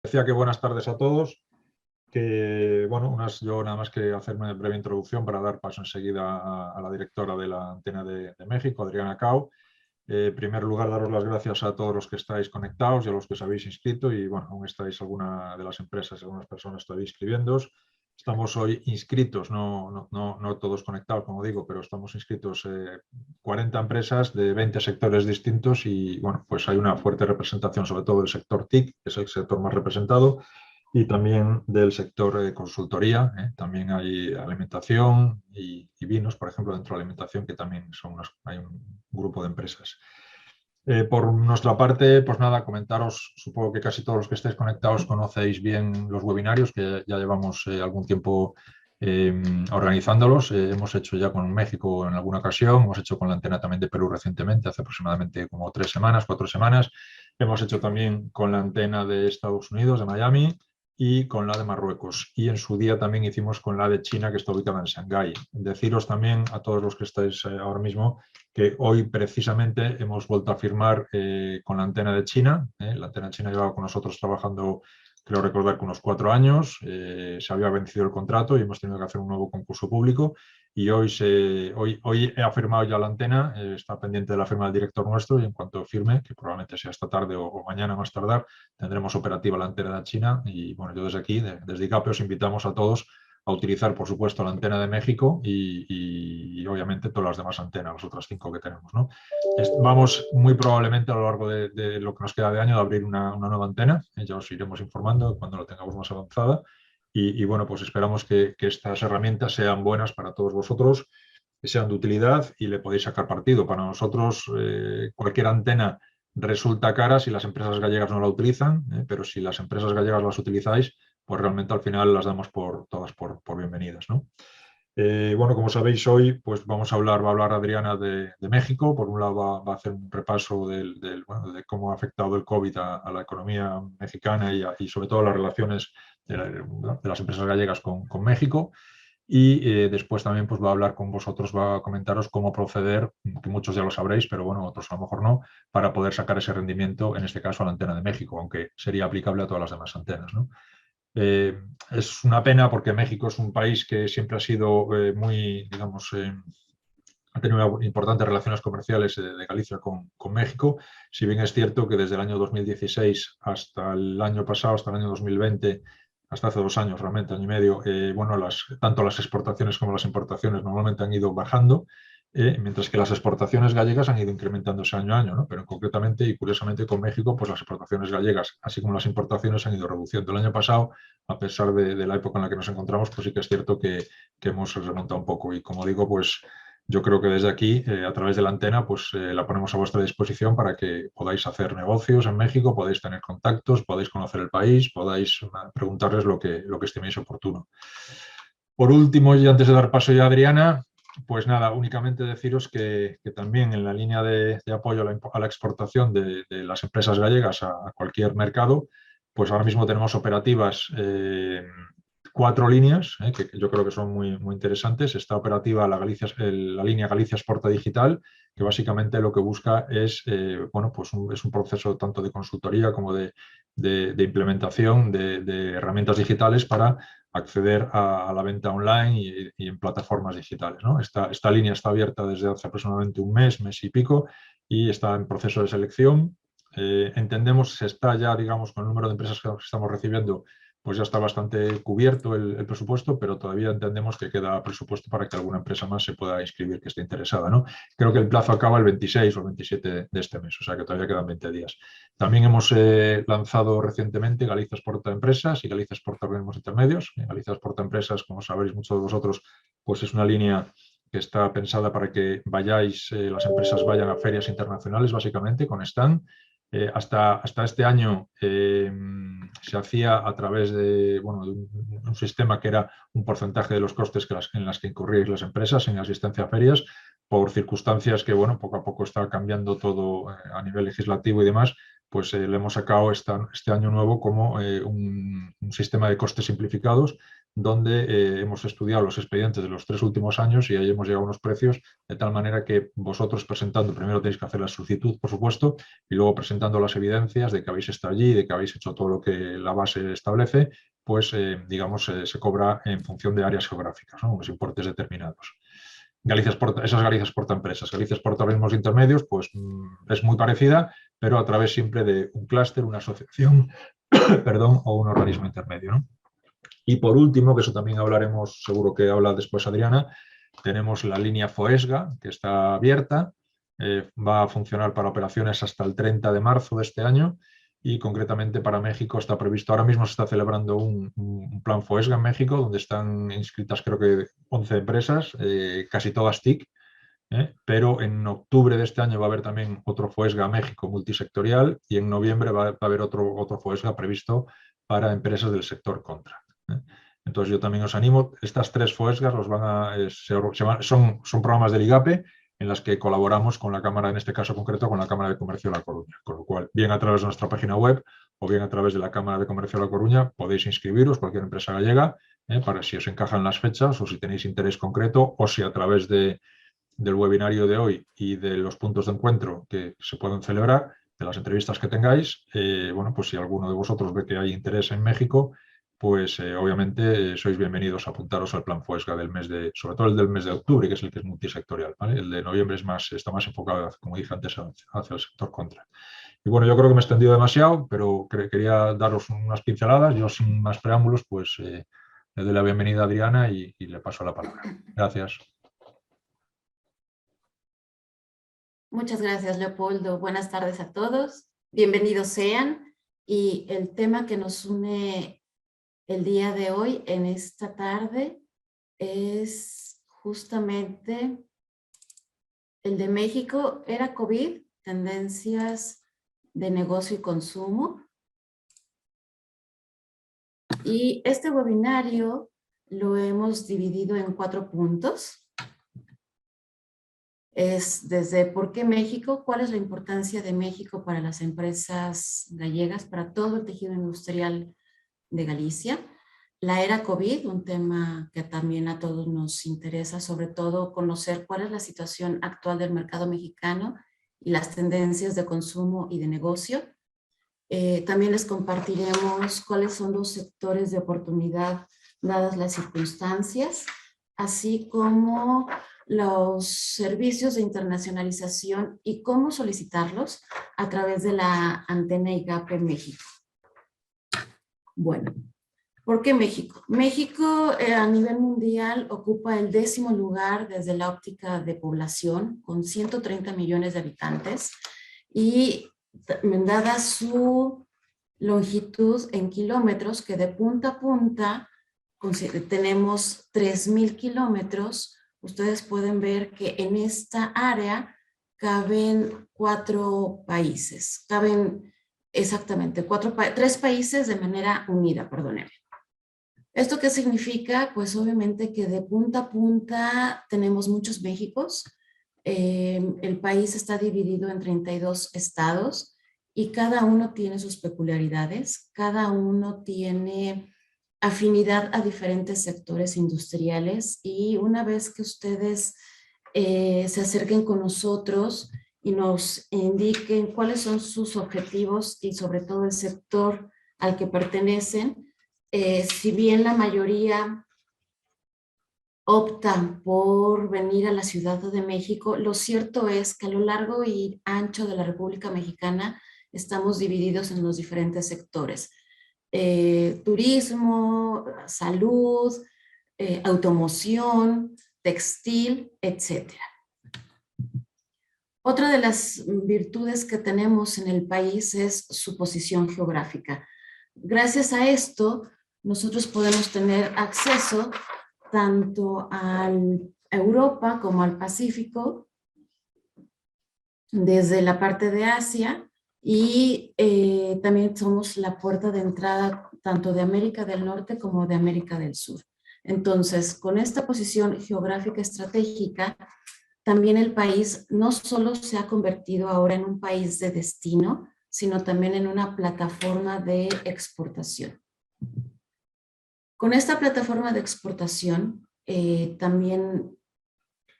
Decía que buenas tardes a todos, que bueno, yo nada más que hacerme una breve introducción para dar paso enseguida a la directora de la Antena de México, Adriana Cao. En primer lugar, daros las gracias a todos los que estáis conectados y a los que os habéis inscrito y bueno, aún estáis alguna de las empresas, algunas personas todavía inscribiéndoos. Estamos hoy inscritos, no todos conectados, como digo, pero estamos inscritos 40 empresas de 20 sectores distintos y bueno, pues hay una fuerte representación, sobre todo del sector TIC, que es el sector más representado, y también del sector consultoría. También hay alimentación y vinos, por ejemplo, dentro de alimentación, que también hay un grupo de empresas. Por nuestra parte, pues nada, comentaros, supongo que casi todos los que estéis conectados conocéis bien los webinarios, que ya llevamos algún tiempo organizándolos. Hemos hecho ya con México en alguna ocasión, hemos hecho con la Antena también de Perú recientemente, hace aproximadamente como 3 semanas, 4 semanas. Hemos hecho también con la Antena de Estados Unidos, de Miami, y con la de Marruecos. Y en su día también hicimos con la de China, que está ubicada en Shanghái. Deciros también a todos los que estáis ahora mismo que hoy precisamente hemos vuelto a firmar con la Antena de China. La Antena de China llevaba con nosotros trabajando, creo recordar, que unos 4 años. Se había vencido el contrato y hemos tenido que hacer un nuevo concurso público. Y hoy he firmado ya la Antena, está pendiente de la firma del director nuestro y en cuanto firme, que probablemente sea esta tarde o mañana más tardar, tendremos operativa la Antena de China. Y bueno, yo desde aquí, desde ICAPE, os invitamos a todos a utilizar, por supuesto, la Antena de México y obviamente todas las demás antenas, las otras 5 que tenemos, ¿no? Vamos muy probablemente a lo largo de lo que nos queda de año de abrir una nueva antena. Ya os iremos informando cuando lo tengamos más avanzada. Y bueno, pues esperamos que estas herramientas sean buenas para todos vosotros, que sean de utilidad y le podéis sacar partido. Para nosotros, cualquier antena resulta cara si las empresas gallegas no la utilizan, pero si las empresas gallegas las utilizáis, pues realmente al final las damos todas por bienvenidas, ¿no? Bueno, como sabéis, hoy pues va a hablar Adriana de México. Por un lado va a hacer un repaso de cómo ha afectado el COVID a la economía mexicana y sobre todo las relaciones de las empresas gallegas con México. Y después también pues va a hablar con vosotros, va a comentaros cómo proceder, que muchos ya lo sabréis, pero bueno, otros a lo mejor no, para poder sacar ese rendimiento, en este caso a la antena de México, aunque sería aplicable a todas las demás antenas, ¿no? Es una pena porque México es un país que siempre ha sido muy, digamos, ha tenido importantes relaciones comerciales de Galicia con México, si bien es cierto que desde el año 2016 hasta el año pasado, hasta el año 2020, hasta hace 2 años realmente, año y medio, bueno, tanto las exportaciones como las importaciones normalmente han ido bajando, mientras que las exportaciones gallegas han ido incrementándose año a año, ¿no? Pero concretamente y curiosamente con México, pues las exportaciones gallegas, así como las importaciones, han ido reduciendo. El año pasado, a pesar de la época en la que nos encontramos, pues sí que es cierto que hemos remontado un poco. Y como digo, pues yo creo que desde aquí, a través de la antena, pues la ponemos a vuestra disposición para que podáis hacer negocios en México, podáis tener contactos, podáis conocer el país, podáis preguntarles lo que estiméis oportuno. Por último, y antes de dar paso ya a Adriana, pues nada, únicamente deciros que también en la línea de apoyo a la exportación de las empresas gallegas a cualquier mercado, pues ahora mismo tenemos operativas 4 líneas, que yo creo que son muy, muy interesantes. Está operativa la línea Galicia Exporta Digital, que básicamente lo que busca es, bueno, pues es un proceso tanto de consultoría como de implementación de herramientas digitales para acceder a la venta online y en plataformas digitales, ¿no? Esta línea está abierta desde hace aproximadamente un mes y pico, y está en proceso de selección. Entendemos que se está ya, digamos, con el número de empresas que estamos recibiendo, pues ya está bastante cubierto el presupuesto, pero todavía entendemos que queda presupuesto para que alguna empresa más se pueda inscribir que esté interesada, ¿no? Creo que el plazo acaba el 26 o el 27 de este mes, o sea que todavía quedan 20 días. También hemos lanzado recientemente Galicia Exporta Empresas y Galicia Exporta Organismos Intermedios. Galicia Exporta Empresas, como sabréis muchos de vosotros, pues es una línea que está pensada para que las empresas vayan a ferias internacionales, básicamente, con stand. Hasta este año se hacía a través de un sistema que era un porcentaje de los costes en las que incurríais las empresas en asistencia a ferias. Por circunstancias que, bueno, poco a poco está cambiando todo a nivel legislativo y demás, pues le hemos sacado este año nuevo como un sistema de costes simplificados, donde hemos estudiado los expedientes de los 3 últimos años y ahí hemos llegado a unos precios de tal manera que vosotros presentando, primero tenéis que hacer la solicitud, por supuesto, y luego presentando las evidencias de que habéis estado allí, de que habéis hecho todo lo que la base establece, pues digamos se cobra en función de áreas geográficas, ¿no? Unos importes determinados. Esas Galicia Exporta Empresas. Galicia Exporta Organismos Intermedios, pues es muy parecida, pero a través siempre de un clúster, una asociación, perdón, o un organismo intermedio, ¿no? Y por último, que eso también hablaremos, seguro que habla después Adriana, tenemos la línea FOESGA, que está abierta, va a funcionar para operaciones hasta el 30 de marzo de este año y concretamente para México está previsto, ahora mismo se está celebrando un plan FOESGA en México, donde están inscritas creo que 11 empresas, casi todas TIC, pero en octubre de este año va a haber también otro FOESGA México multisectorial y en noviembre va a haber otro FOESGA previsto para empresas del sector contract. Entonces yo también os animo, estas 3 FOESGAs son programas del IGAPE en las que colaboramos con la Cámara, en este caso concreto, con la Cámara de Comercio de La Coruña, con lo cual, bien a través de nuestra página web o bien a través de la Cámara de Comercio de La Coruña, podéis inscribiros, cualquier empresa gallega, para si os encajan las fechas o si tenéis interés concreto o si a través del webinario de hoy y de los puntos de encuentro que se pueden celebrar, de las entrevistas que tengáis, bueno, pues si alguno de vosotros ve que hay interés en México, pues obviamente sois bienvenidos a apuntaros al plan FOESGA sobre todo el del mes de octubre, que es el que es multisectorial, ¿vale? El de noviembre está más enfocado, como dije antes, hacia el sector contra. Y bueno, yo creo que me he extendido demasiado, pero quería daros unas pinceladas. Yo sin más preámbulos, pues le doy la bienvenida a Adriana y le paso la palabra. Gracias. Muchas gracias, Leopoldo. Buenas tardes a todos. Bienvenidos sean. Y el tema que nos une el día de hoy, en esta tarde, es justamente el de México, era COVID, tendencias de negocio y consumo. Y este webinario lo hemos dividido en 4 puntos. Es desde ¿por qué México? ¿Cuál es la importancia de México para las empresas gallegas, para todo el tejido industrial de Galicia? La era COVID, un tema que también a todos nos interesa, sobre todo conocer cuál es la situación actual del mercado mexicano y las tendencias de consumo y de negocio. También les compartiremos cuáles son los sectores de oportunidad dadas las circunstancias, así como los servicios de internacionalización y cómo solicitarlos a través de la antena IGAPE México. Bueno, ¿por qué México? México a nivel mundial ocupa el 10º lugar desde la óptica de población, con 130 millones de habitantes, y dada su longitud en kilómetros, que de punta a punta tenemos 3,000 kilómetros, ustedes pueden ver que en esta área caben 4 países, caben exactamente 3 países de manera unida, perdónenme. ¿Esto qué significa? Pues obviamente que de punta a punta tenemos muchos Méxicos. El país está dividido en 32 estados y cada uno tiene sus peculiaridades, cada uno tiene afinidad a diferentes sectores industriales y una vez que ustedes se acerquen con nosotros y nos indiquen cuáles son sus objetivos y sobre todo el sector al que pertenecen, si bien la mayoría optan por venir a la Ciudad de México, lo cierto es que a lo largo y ancho de la República Mexicana estamos divididos en los diferentes sectores. Turismo, salud, automoción, textil, etc. Otra de las virtudes que tenemos en el país es su posición geográfica. Gracias a esto, nosotros podemos tener acceso tanto a Europa como al Pacífico, desde la parte de Asia, y también somos la puerta de entrada tanto de América del Norte como de América del Sur. Entonces, con esta posición geográfica estratégica, también el país no solo se ha convertido ahora en un país de destino, sino también en una plataforma de exportación. Con esta plataforma de exportación también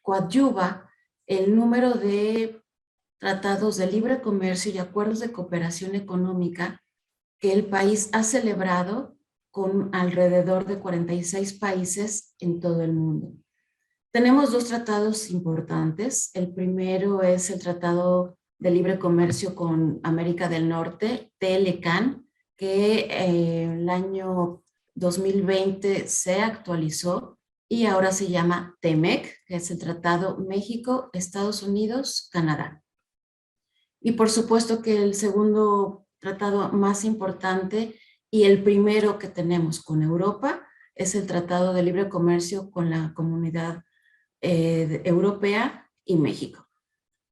coadyuva el número de tratados de libre comercio y acuerdos de cooperación económica que el país ha celebrado con alrededor de 46 países en todo el mundo. Tenemos dos tratados importantes. El primero es el Tratado de Libre Comercio con América del Norte, TLCAN, que el año 2020 se actualizó y ahora se llama TEMEC, que es el Tratado México, Estados Unidos, Canadá. Y por supuesto que el segundo tratado más importante y el primero que tenemos con Europa es el Tratado de Libre Comercio con la Comunidad Europea y México.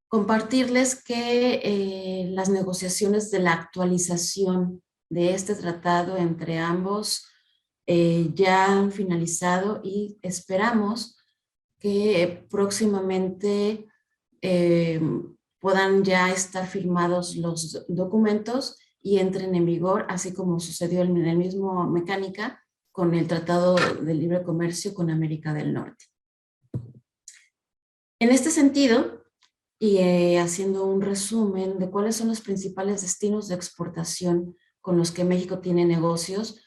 Compartirles que las negociaciones de la actualización de este tratado entre ambos ya han finalizado y esperamos que próximamente puedan ya estar firmados los documentos y entren en vigor, así como sucedió en el mismo mecánica con el Tratado de Libre Comercio con América del Norte. En este sentido, y haciendo un resumen de cuáles son los principales destinos de exportación con los que México tiene negocios,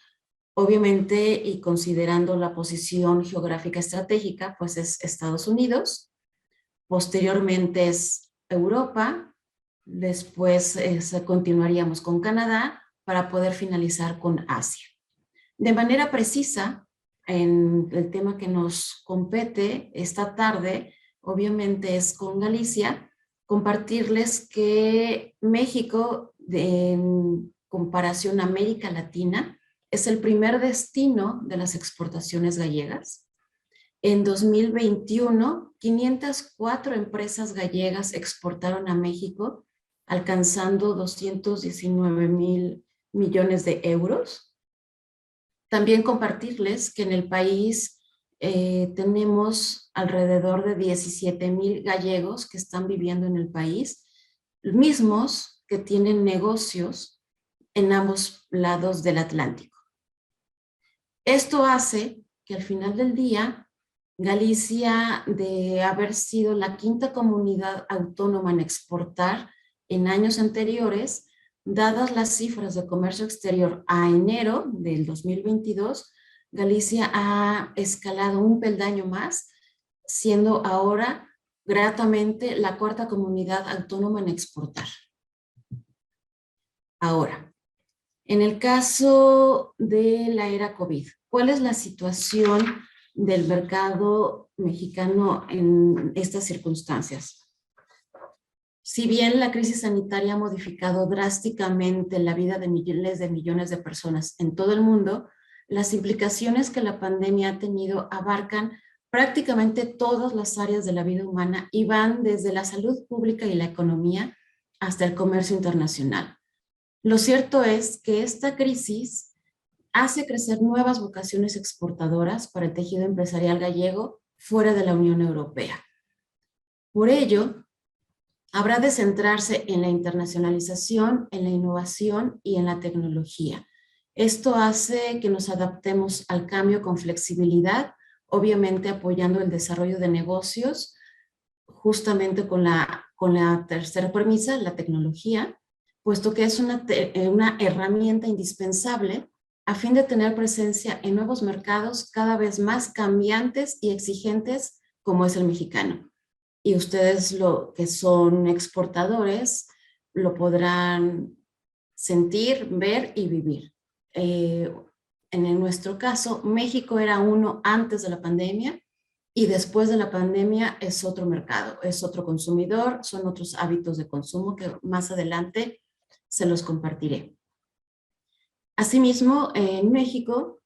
obviamente, y considerando la posición geográfica estratégica, pues es Estados Unidos, posteriormente es Europa, después continuaríamos con Canadá para poder finalizar con Asia. De manera precisa, en el tema que nos compete esta tarde, obviamente es con Galicia, compartirles que México, en comparación a América Latina, es el primer destino de las exportaciones gallegas. En 2021, 504 empresas gallegas exportaron a México, alcanzando 219,000 millones de euros. También compartirles que en el país tenemos alrededor de 17,000 gallegos que están viviendo en el país, mismos que tienen negocios en ambos lados del Atlántico. Esto hace que al final del día, Galicia, de haber sido la quinta comunidad autónoma en exportar en años anteriores, dadas las cifras de comercio exterior a enero del 2022, Galicia ha escalado un peldaño más, siendo ahora gratamente la cuarta comunidad autónoma en exportar. Ahora, en el caso de la era COVID, ¿cuál es la situación del mercado mexicano en estas circunstancias? Si bien la crisis sanitaria ha modificado drásticamente la vida de miles de millones de personas en todo el mundo, las implicaciones que la pandemia ha tenido abarcan prácticamente todas las áreas de la vida humana y van desde la salud pública y la economía hasta el comercio internacional. Lo cierto es que esta crisis hace crecer nuevas vocaciones exportadoras para el tejido empresarial gallego fuera de la Unión Europea. Por ello, habrá de centrarse en la internacionalización, en la innovación y en la tecnología. Esto hace que nos adaptemos al cambio con flexibilidad, obviamente apoyando el desarrollo de negocios, justamente con la tercera premisa, la tecnología, puesto que es una herramienta indispensable a fin de tener presencia en nuevos mercados cada vez más cambiantes y exigentes como es el mexicano. Y ustedes que son exportadores lo podrán sentir, ver y vivir. En nuestro caso, México era uno antes de la pandemia y después de la pandemia es otro mercado, es otro consumidor, son otros hábitos de consumo que más adelante se los compartiré. Asimismo, en México,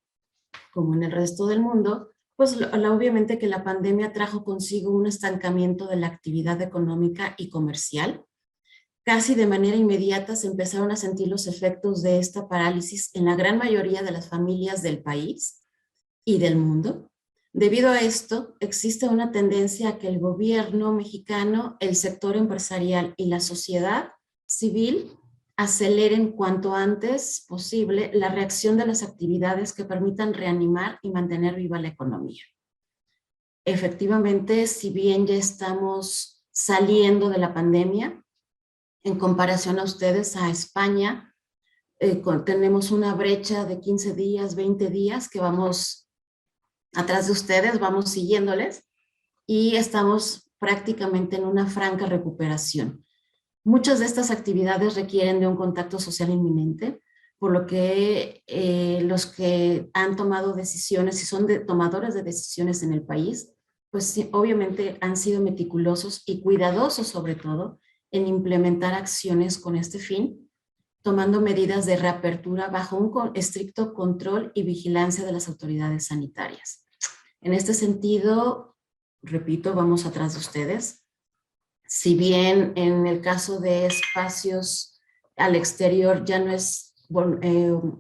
como en el resto del mundo, pues obviamente que la pandemia trajo consigo un estancamiento de la actividad económica y comercial. Casi de manera inmediata se empezaron a sentir los efectos de esta parálisis en la gran mayoría de las familias del país y del mundo. Debido a esto, existe una tendencia a que el gobierno mexicano, el sector empresarial y la sociedad civil aceleren cuanto antes posible la reacción de las actividades que permitan reanimar y mantener viva la economía. Efectivamente, si bien ya estamos saliendo de la pandemia, en comparación a ustedes, a España, tenemos una brecha de 15 días, 20 días que vamos atrás de ustedes, vamos siguiéndoles y estamos prácticamente en una franca recuperación. Muchas de estas actividades requieren de un contacto social inminente, por lo que los que han tomado decisiones y son tomadores de decisiones en el país, pues sí, obviamente han sido meticulosos y cuidadosos sobre todo en implementar acciones con este fin, tomando medidas de reapertura bajo un estricto control y vigilancia de las autoridades sanitarias. En este sentido, repito, vamos atrás de ustedes. Si bien en el caso de espacios al exterior ya no es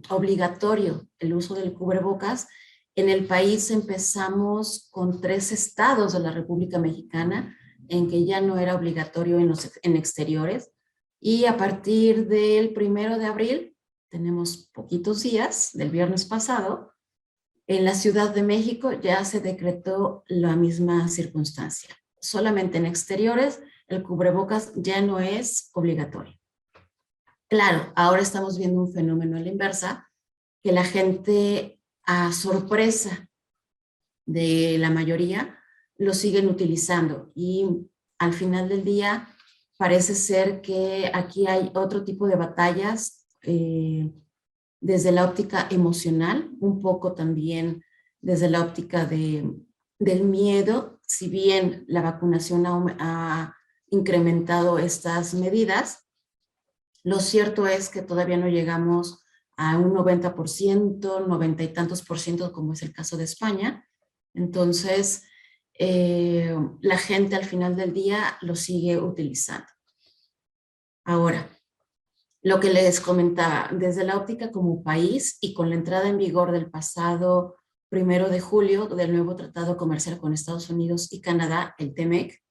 obligatorio el uso del cubrebocas, en el país empezamos con 3 estados de la República Mexicana en que ya no era obligatorio en exteriores, y a partir del 1 de abril, tenemos poquitos días, del viernes pasado, en la Ciudad de México ya se decretó la misma circunstancia. Solamente en exteriores el cubrebocas ya no es obligatorio. Claro, ahora estamos viendo un fenómeno a la inversa, que la gente, a sorpresa de la mayoría, lo siguen utilizando, y al final del día parece ser que aquí hay otro tipo de batallas desde la óptica emocional, un poco también desde la óptica del miedo. Si bien la vacunación ha incrementado estas medidas, lo cierto es que todavía no llegamos a un 90%, 90 y tantos por ciento, como es el caso de España. Entonces, la gente al final del día lo sigue utilizando. Ahora, lo que les comentaba, desde la óptica como país y con la entrada en vigor del pasado 1 de julio del nuevo Tratado Comercial con Estados Unidos y Canadá, el TEMEC,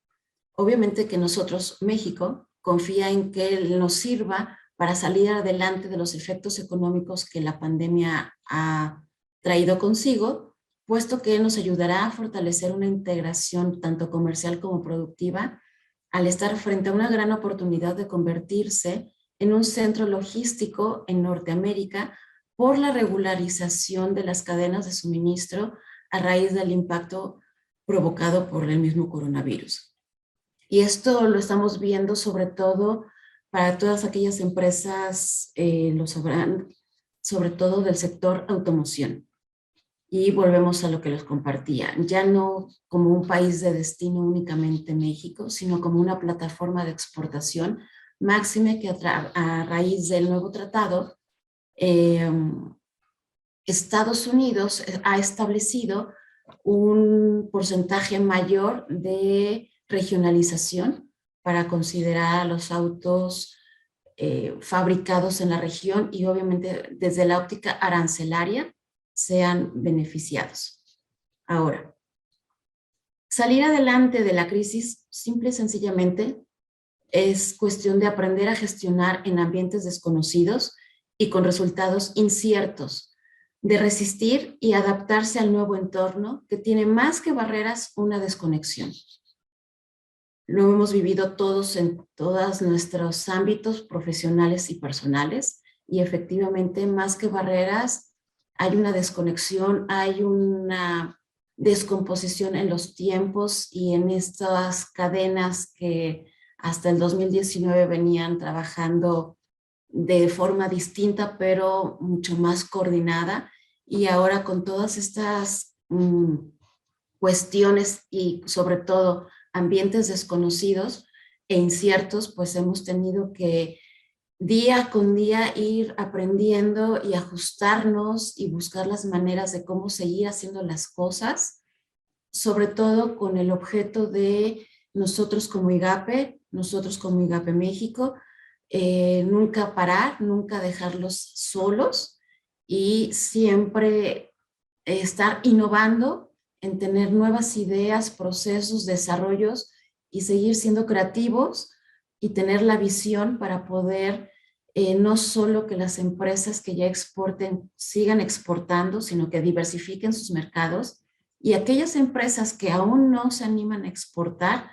obviamente que nosotros, México, confía en que nos sirva para salir adelante de los efectos económicos que la pandemia ha traído consigo, puesto que nos ayudará a fortalecer una integración tanto comercial como productiva, al estar frente a una gran oportunidad de convertirse en un centro logístico en Norteamérica por la regularización de las cadenas de suministro a raíz del impacto provocado por el mismo coronavirus. Y esto lo estamos viendo sobre todo para todas aquellas empresas, lo sabrán, sobre todo del sector automoción. Y volvemos a lo que les compartía, ya no como un país de destino únicamente México, sino como una plataforma de exportación, máxime que a raíz del nuevo tratado, Estados Unidos ha establecido un porcentaje mayor de regionalización para considerar a los autos fabricados en la región y obviamente desde la óptica arancelaria sean beneficiados. Ahora, salir adelante de la crisis simple y sencillamente es cuestión de aprender a gestionar en ambientes desconocidos y con resultados inciertos, de resistir y adaptarse al nuevo entorno que tiene más que barreras una desconexión. Lo hemos vivido todos en todos nuestros ámbitos profesionales y personales, y efectivamente más que barreras hay una desconexión, hay una descomposición en los tiempos y en estas cadenas que hasta el 2019 venían trabajando de forma distinta, pero mucho más coordinada. Y ahora con todas estas cuestiones y sobre todo ambientes desconocidos e inciertos, pues hemos tenido que día con día ir aprendiendo y ajustarnos y buscar las maneras de cómo seguir haciendo las cosas, sobre todo con el objeto de nosotros como IGAPE México, nunca parar, nunca dejarlos solos y siempre estar innovando en tener nuevas ideas, procesos, desarrollos y seguir siendo creativos y tener la visión para poder no solo que las empresas que ya exporten sigan exportando, sino que diversifiquen sus mercados, y aquellas empresas que aún no se animan a exportar,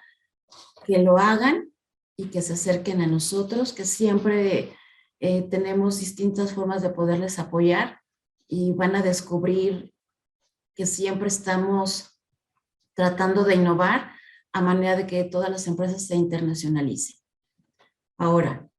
que lo hagan y que se acerquen a nosotros, que siempre tenemos distintas formas de poderles apoyar y van a descubrir que siempre estamos tratando de innovar a manera de que todas las empresas se internacionalicen. Ahora,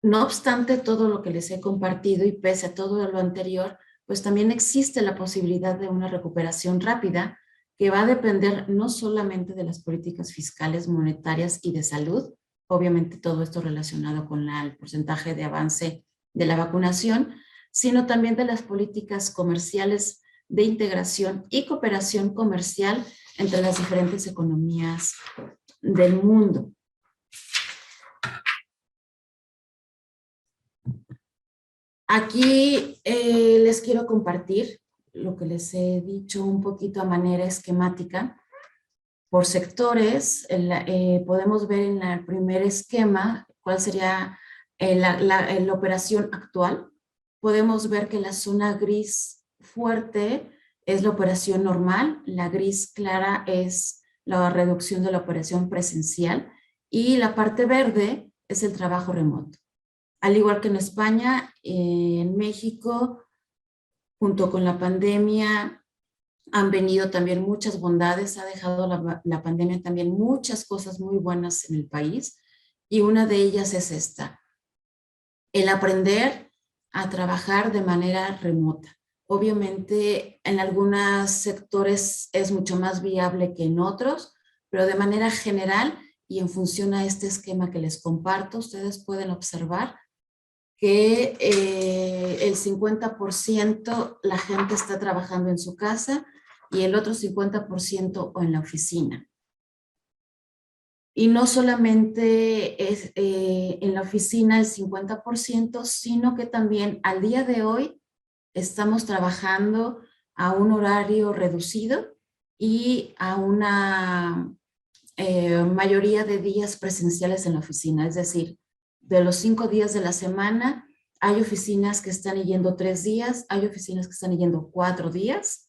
no obstante todo lo que les he compartido y pese a todo lo anterior, pues también existe la posibilidad de una recuperación rápida que va a depender no solamente de las políticas fiscales, monetarias y de salud, obviamente todo esto relacionado con el porcentaje de avance de la vacunación, sino también de las políticas comerciales de integración y cooperación comercial entre las diferentes economías del mundo. Aquí les quiero compartir lo que les he dicho un poquito a manera esquemática. Por sectores, podemos ver en el primer esquema cuál sería la operación actual. Podemos ver que la zona gris fuerte es la operación normal, la gris clara es la reducción de la operación presencial y la parte verde es el trabajo remoto. Al igual que en España, en México, junto con la pandemia, han venido también muchas bondades, ha dejado la pandemia también muchas cosas muy buenas en el país, y una de ellas es esta, el aprender a trabajar de manera remota. Obviamente, en algunos sectores es mucho más viable que en otros, pero de manera general y en función a este esquema que les comparto, ustedes pueden observar que el 50% la gente está trabajando en su casa y el otro 50% o en la oficina. Y no solamente es en la oficina el 50%, sino que también al día de hoy estamos trabajando a un horario reducido y a una mayoría de días presenciales en la oficina, es decir, de los 5 días de la semana, hay oficinas que están yendo 3 días, hay oficinas que están yendo 4 días,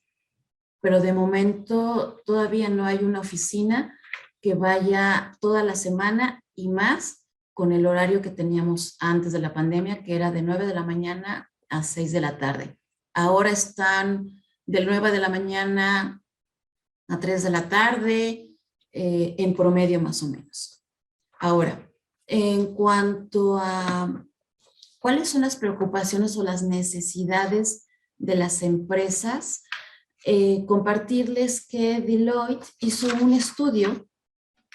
pero de momento todavía no hay una oficina que vaya toda la semana y más con el horario que teníamos antes de la pandemia, que era de 9 de la mañana a 6 de la tarde. Ahora están de 9 de la mañana a 3 de la tarde, en promedio más o menos. Ahora, en cuanto a cuáles son las preocupaciones o las necesidades de las empresas, compartirles que Deloitte hizo un estudio.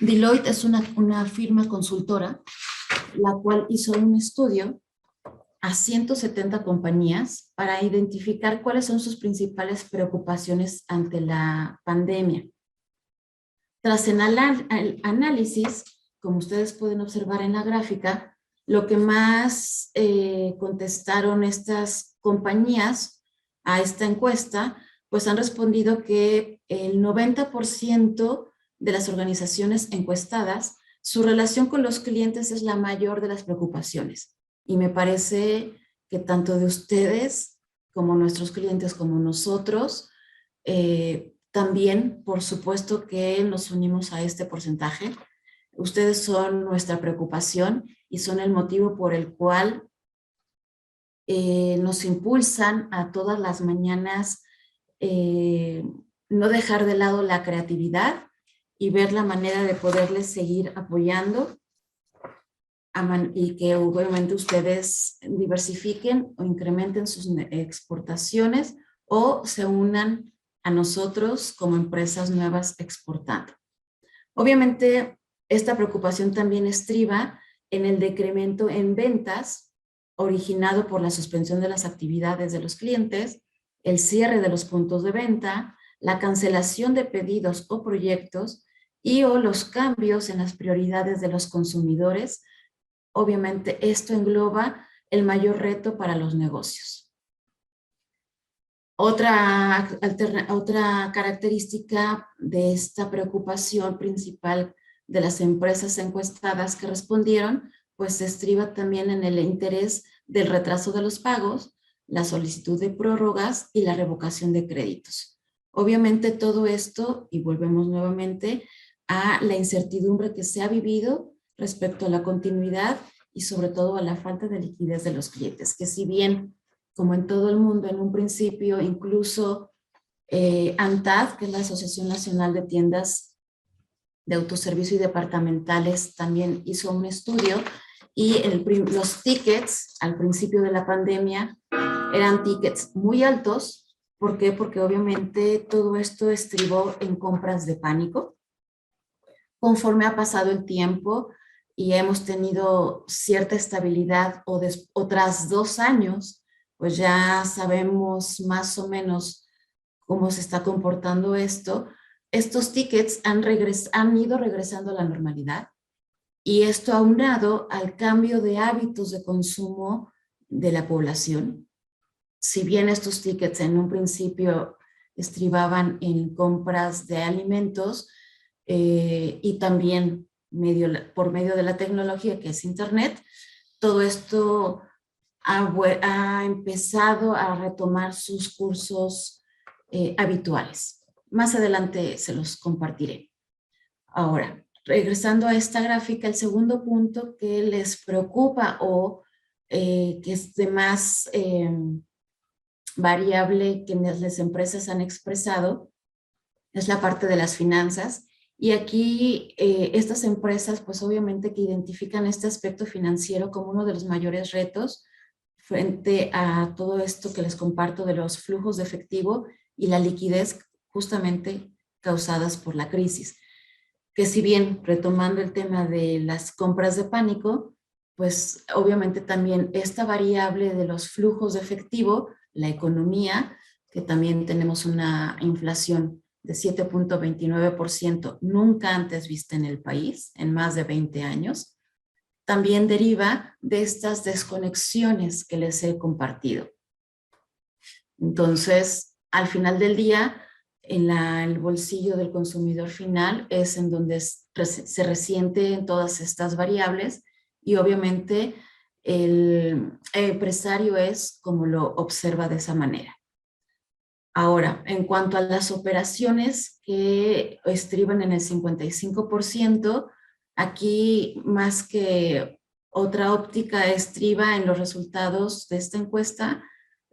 Deloitte es una firma consultora, la cual hizo un estudio a 170 compañías para identificar cuáles son sus principales preocupaciones ante la pandemia. Tras el análisis, como ustedes pueden observar en la gráfica, lo que más contestaron estas compañías a esta encuesta, pues han respondido que el 90% de las organizaciones encuestadas, su relación con los clientes es la mayor de las preocupaciones. Y me parece que tanto de ustedes como nuestros clientes como nosotros, también, por supuesto que nos unimos a este porcentaje. Ustedes son nuestra preocupación y son el motivo por el cual nos impulsan a todas las mañanas no dejar de lado la creatividad y ver la manera de poderles seguir apoyando y que obviamente ustedes diversifiquen o incrementen sus exportaciones o se unan a nosotros como empresas nuevas exportando. Obviamente, esta preocupación también estriba en el decremento en ventas originado por la suspensión de las actividades de los clientes, el cierre de los puntos de venta, la cancelación de pedidos o proyectos y o los cambios en las prioridades de los consumidores. Obviamente, esto engloba el mayor reto para los negocios. Otra característica de esta preocupación principal de las empresas encuestadas que respondieron pues se estriba también en el interés del retraso de los pagos, la solicitud de prórrogas y la revocación de créditos. Obviamente todo esto, y volvemos nuevamente a la incertidumbre que se ha vivido respecto a la continuidad y sobre todo a la falta de liquidez de los clientes, que si bien, como en todo el mundo, en un principio incluso ANTAD, que es la Asociación Nacional de Tiendas de Autoservicio y Departamentales, también hizo un estudio y los tickets al principio de la pandemia eran tickets muy altos. ¿Por qué? Porque obviamente todo esto estribó en compras de pánico. Conforme ha pasado el tiempo y hemos tenido cierta estabilidad o tras 2 años, pues ya sabemos más o menos cómo se está comportando esto, estos tickets han ido regresando a la normalidad y esto aunado al cambio de hábitos de consumo de la población. Si bien estos tickets en un principio estribaban en compras de alimentos y también por medio de la tecnología que es Internet, todo esto ha empezado a retomar sus cursos habituales. Más adelante se los compartiré. Ahora, regresando a esta gráfica, el segundo punto que les preocupa o que es de más variable que las empresas han expresado es la parte de las finanzas. Y aquí estas empresas, pues obviamente que identifican este aspecto financiero como uno de los mayores retos frente a todo esto que les comparto de los flujos de efectivo y la liquidez justamente causadas por la crisis. Que si bien, retomando el tema de las compras de pánico, pues obviamente también esta variable de los flujos de efectivo, la economía, que también tenemos una inflación de 7.29%, nunca antes vista en el país, en más de 20 años, también deriva de estas desconexiones que les he compartido. Entonces, al final del día, en el bolsillo del consumidor final es en donde se resienten todas estas variables y obviamente el empresario es como lo observa de esa manera. Ahora, en cuanto a las operaciones que estriban en el 55%, aquí más que otra óptica estriba en los resultados de esta encuesta,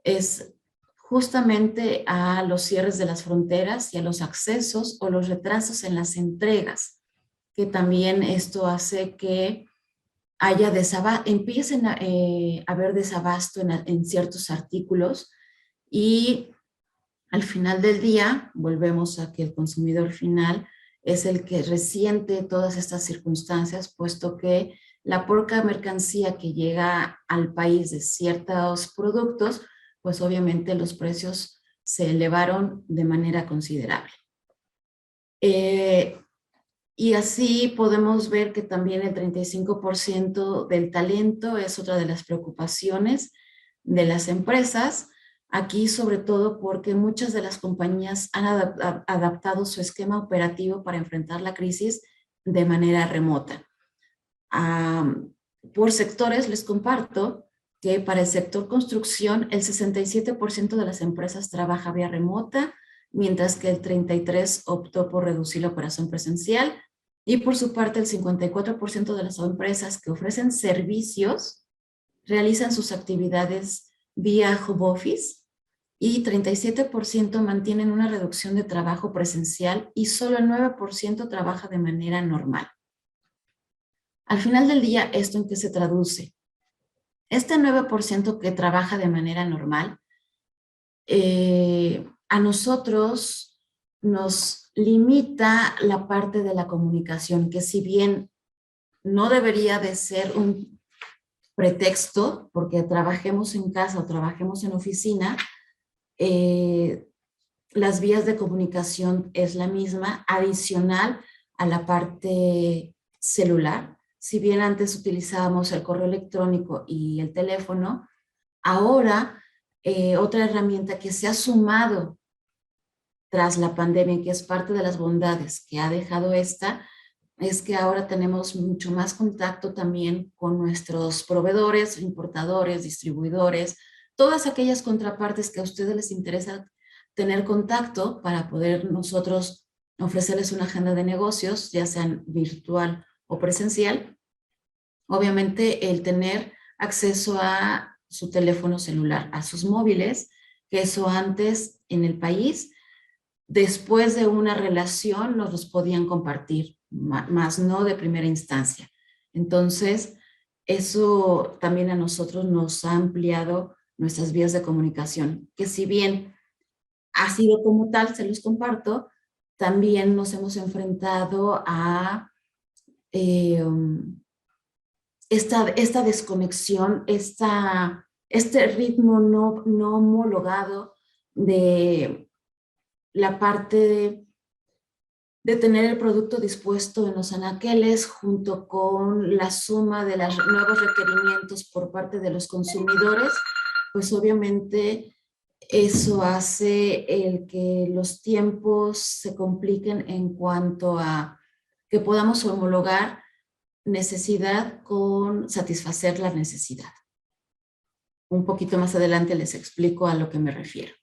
es justamente a los cierres de las fronteras y a los accesos o los retrasos en las entregas, que también esto hace que empiecen a haber desabasto en ciertos artículos y al final del día, volvemos a que el consumidor final es el que resiente todas estas circunstancias, puesto que la poca mercancía que llega al país de ciertos productos, pues obviamente los precios se elevaron de manera considerable. Y así podemos ver que también el 35% del talento es otra de las preocupaciones de las empresas. Aquí sobre todo porque muchas de las compañías han adaptado su esquema operativo para enfrentar la crisis de manera remota. Por sectores les comparto que para el sector construcción el 67% de las empresas trabaja vía remota, mientras que el 33% optó por reducir la operación presencial y por su parte el 54% de las empresas que ofrecen servicios realizan sus actividades vía home office y 37% mantienen una reducción de trabajo presencial y solo el 9% trabaja de manera normal. Al final del día, ¿esto en qué se traduce? Este 9% que trabaja de manera normal, a nosotros nos limita la parte de la comunicación, que si bien no debería de ser un pretexto, porque trabajemos en casa o trabajemos en oficina, las vías de comunicación es la misma, adicional a la parte celular. Si bien antes utilizábamos el correo electrónico y el teléfono, ahora otra herramienta que se ha sumado tras la pandemia, que es parte de las bondades que ha dejado esta, es que ahora tenemos mucho más contacto también con nuestros proveedores, importadores, distribuidores, todas aquellas contrapartes que a ustedes les interesa tener contacto para poder nosotros ofrecerles una agenda de negocios, ya sean virtual o presencial. Obviamente el tener acceso a su teléfono celular, a sus móviles, que eso antes en el país, después de una relación, nos los podían compartir, más no de primera instancia. Entonces, eso también a nosotros nos ha ampliado nuestras vías de comunicación, que si bien ha sido como tal, se los comparto, también nos hemos enfrentado a esta desconexión, este ritmo no homologado de la parte de tener el producto dispuesto en los anaqueles junto con la suma de los nuevos requerimientos por parte de los consumidores, pues obviamente eso hace el que los tiempos se compliquen en cuanto a que podamos homologar necesidad con satisfacer la necesidad. Un poquito más adelante les explico a lo que me refiero.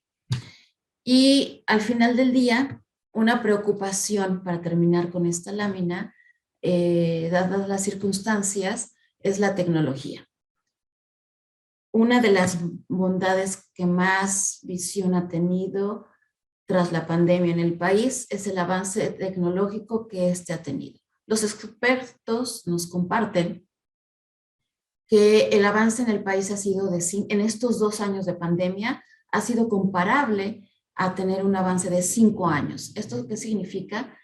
Y al final del día, una preocupación para terminar con esta lámina, dadas las circunstancias, es la tecnología. Una de las bondades que más visión ha tenido tras la pandemia en el país es el avance tecnológico que éste ha tenido. Los expertos nos comparten que el avance en el país ha sido en estos 2 años de pandemia ha sido comparable a tener un avance de 5 años. ¿Esto qué significa?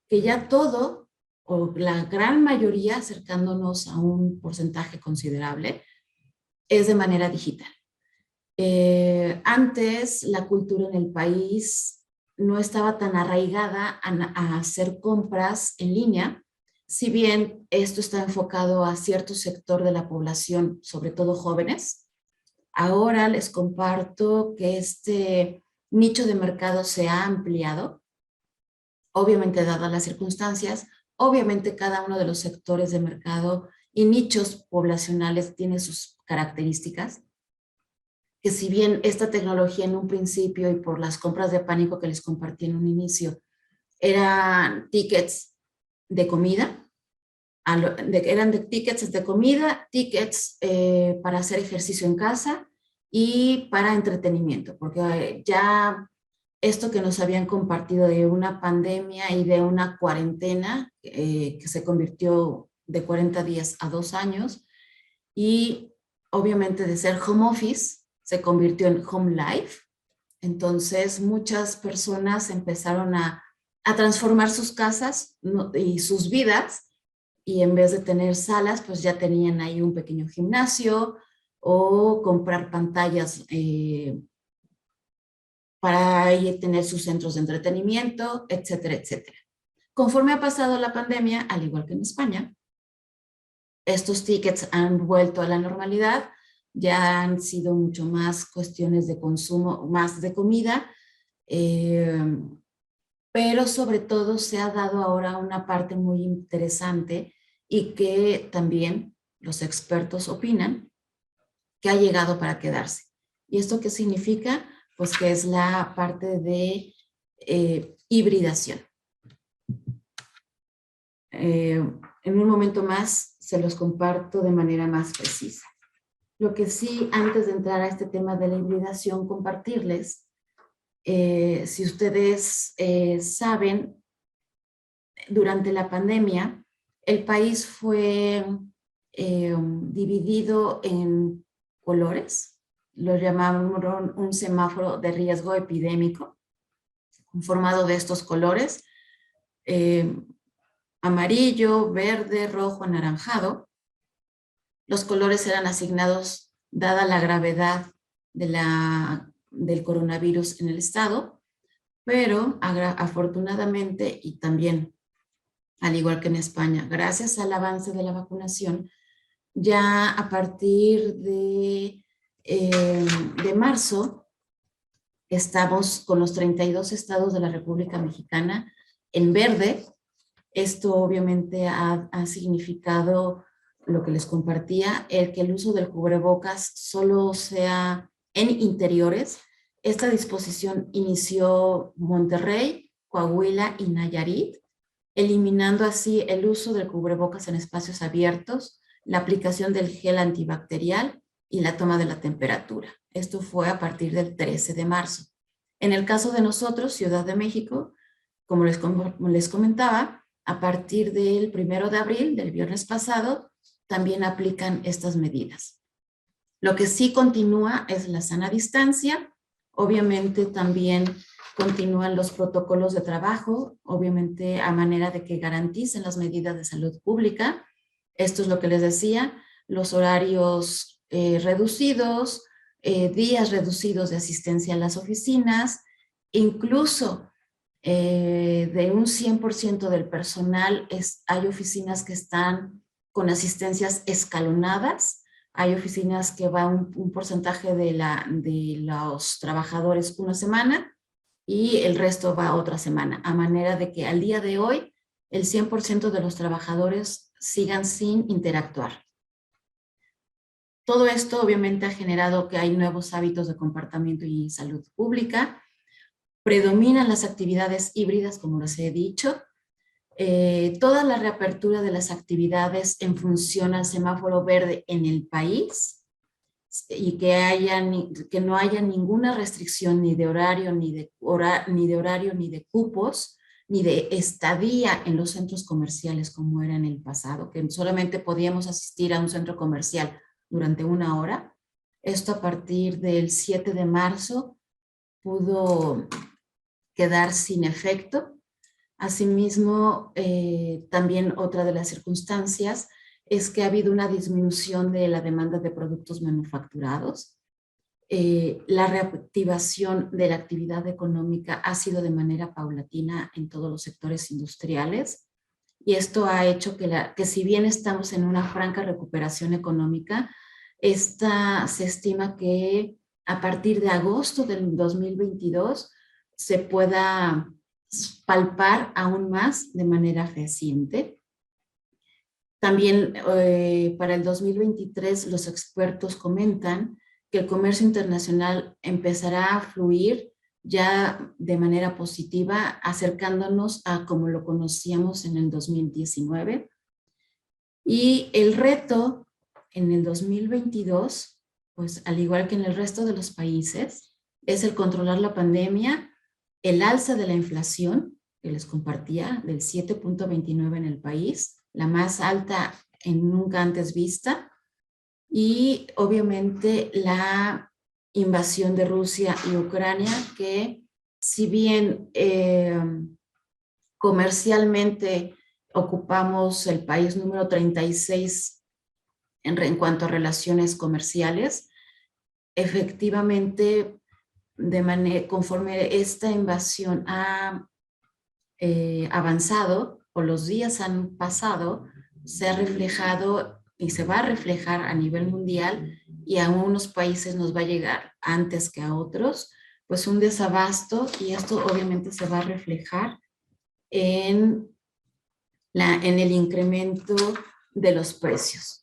Que ya todo, o la gran mayoría, acercándonos a un porcentaje considerable, es de manera digital. Antes la cultura en el país no estaba tan arraigada a hacer compras en línea, si bien esto está enfocado a cierto sector de la población, sobre todo jóvenes. Ahora les comparto que este nicho de mercado se ha ampliado, obviamente dadas las circunstancias, obviamente cada uno de los sectores de mercado y nichos poblacionales tiene sus características, que si bien esta tecnología en un principio y por las compras de pánico que les compartí en un inicio, eran tickets de comida, eran de tickets de comida, tickets para hacer ejercicio en casa y para entretenimiento, porque ya esto que nos habían compartido de una pandemia y de una cuarentena que se convirtió de 40 días a 2 años y obviamente de ser home office se convirtió en home life. Entonces muchas personas empezaron a transformar sus casas y sus vidas y en vez de tener salas pues ya tenían ahí un pequeño gimnasio o comprar pantallas para ahí tener sus centros de entretenimiento, etcétera, etcétera. Conforme ha pasado la pandemia, al igual que en España, estos tickets han vuelto a la normalidad, ya han sido mucho más cuestiones de consumo, más de comida, pero sobre todo se ha dado ahora una parte muy interesante y que también los expertos opinan que ha llegado para quedarse. ¿Y esto qué significa? Pues que es la parte de hibridación. En un momento más se los comparto de manera más precisa. Lo que sí, antes de entrar a este tema de la hibridación, compartirles, si ustedes saben, durante la pandemia, el país fue dividido en colores, lo llamaron un semáforo de riesgo epidémico, formado de estos colores, amarillo, verde, rojo, anaranjado. Los colores eran asignados dada la gravedad del coronavirus en el estado, pero afortunadamente y también, al igual que en España, gracias al avance de la vacunación, ya a partir de marzo estamos con los 32 estados de la República Mexicana en verde, Esto obviamente ha significado lo que les compartía, el que el uso del cubrebocas solo sea en interiores. Esta disposición inició Monterrey, Coahuila y Nayarit, eliminando así el uso del cubrebocas en espacios abiertos, la aplicación del gel antibacterial y la toma de la temperatura. Esto fue a partir del 13 de marzo. En el caso de nosotros, Ciudad de México, como les comentaba, a partir del 1 de abril, del viernes pasado, también aplican estas medidas. Lo que sí continúa es la sana distancia. Obviamente también continúan los protocolos de trabajo, obviamente a manera de que garanticen las medidas de salud pública. Esto es lo que les decía, los horarios reducidos, días reducidos de asistencia a las oficinas, incluso de un 100% del personal, hay oficinas que están con asistencias escalonadas, hay oficinas que va un porcentaje de los trabajadores una semana y el resto va otra semana, a manera de que al día de hoy el 100% de los trabajadores sigan sin interactuar. Todo esto obviamente ha generado que hay nuevos hábitos de comportamiento y salud pública. Predominan las actividades híbridas, como les he dicho. Toda la reapertura de las actividades en función al semáforo verde en el país y que no haya ninguna restricción ni de horario, ni de cupos, ni de estadía en los centros comerciales como era en el pasado, que solamente podíamos asistir a un centro comercial durante 1 hora. Esto a partir del 7 de marzo pudo quedar sin efecto. Asimismo, también otra de las circunstancias es que ha habido una disminución de la demanda de productos manufacturados. La reactivación de la actividad económica ha sido de manera paulatina en todos los sectores industriales y esto ha hecho que si bien estamos en una franca recuperación económica, se estima que a partir de agosto del 2022 se pueda palpar aún más de manera fehaciente. También para el 2023 los expertos comentan que el comercio internacional empezará a fluir ya de manera positiva, acercándonos a como lo conocíamos en el 2019. Y el reto en el 2022, pues al igual que en el resto de los países, es el controlar la pandemia, el alza de la inflación, que les compartía, del 7.29 en el país, la más alta en nunca antes vista, y obviamente la invasión de Rusia y Ucrania, que si bien comercialmente ocupamos el país número 36 en cuanto a relaciones comerciales, efectivamente, conforme esta invasión ha avanzado o los días han pasado, se ha reflejado y se va a reflejar a nivel mundial y a unos países nos va a llegar antes que a otros, pues un desabasto y esto obviamente se va a reflejar en el incremento de los precios.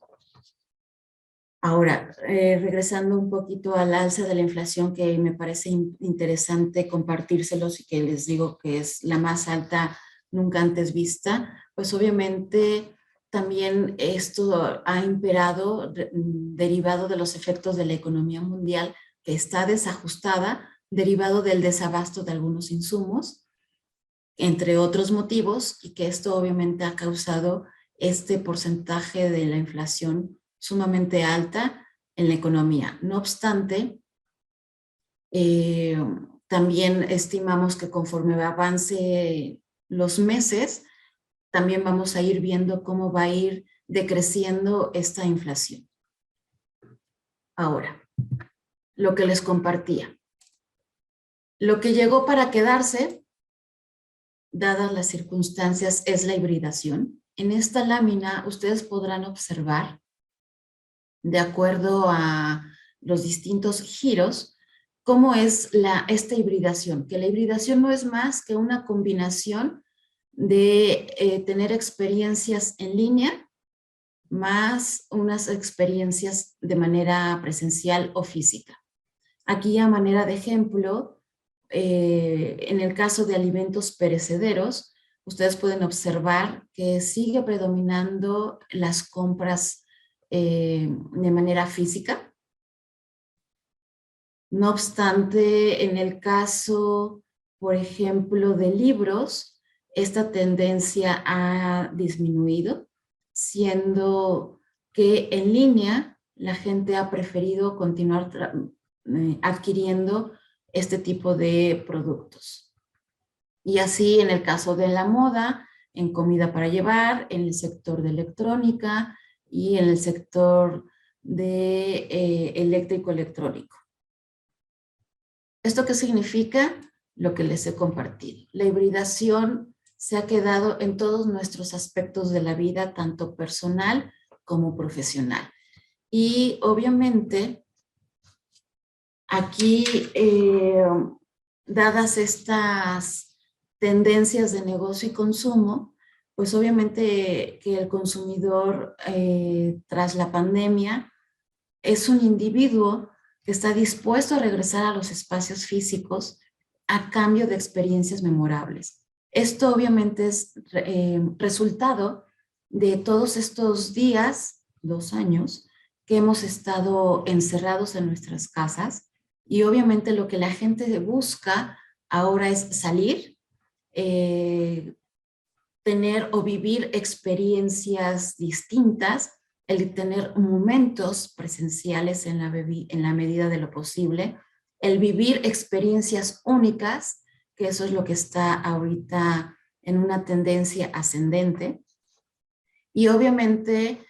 Ahora, regresando un poquito al alza de la inflación, que me parece interesante compartírselos y que les digo que es la más alta nunca antes vista, pues obviamente también esto ha imperado derivado de los efectos de la economía mundial que está desajustada, derivado del desabasto de algunos insumos, entre otros motivos, y que esto obviamente ha causado este porcentaje de la inflación sumamente alta en la economía. No obstante, también estimamos que conforme avance los meses, también vamos a ir viendo cómo va a ir decreciendo esta inflación. Ahora, lo que les compartía. Lo que llegó para quedarse, dadas las circunstancias, es la hibridación. En esta lámina ustedes podrán observar, de acuerdo a los distintos giros, cómo es esta hibridación, que la hibridación no es más que una combinación de tener experiencias en línea más unas experiencias de manera presencial o física. Aquí, a manera de ejemplo, en el caso de alimentos perecederos, ustedes pueden observar que sigue predominando las compras de manera física. No obstante, en el caso, por ejemplo, de libros, esta tendencia ha disminuido, siendo que en línea la gente ha preferido continuar adquiriendo este tipo de productos. Y así en el caso de la moda, en comida para llevar, en el sector de electrónica y en el sector de eléctrico-electrónico. ¿Esto qué significa? Lo que les he compartido. La hibridación se ha quedado en todos nuestros aspectos de la vida, tanto personal como profesional. Y obviamente, aquí, dadas estas tendencias de negocio y consumo, pues obviamente que el consumidor tras la pandemia es un individuo que está dispuesto a regresar a los espacios físicos a cambio de experiencias memorables. Esto obviamente es resultado de todos estos días, 2 años, que hemos estado encerrados en nuestras casas, y obviamente lo que la gente busca ahora es salir, tener o vivir experiencias distintas, el tener momentos presenciales en la medida de lo posible, el vivir experiencias únicas, que eso es lo que está ahorita en una tendencia ascendente. Y obviamente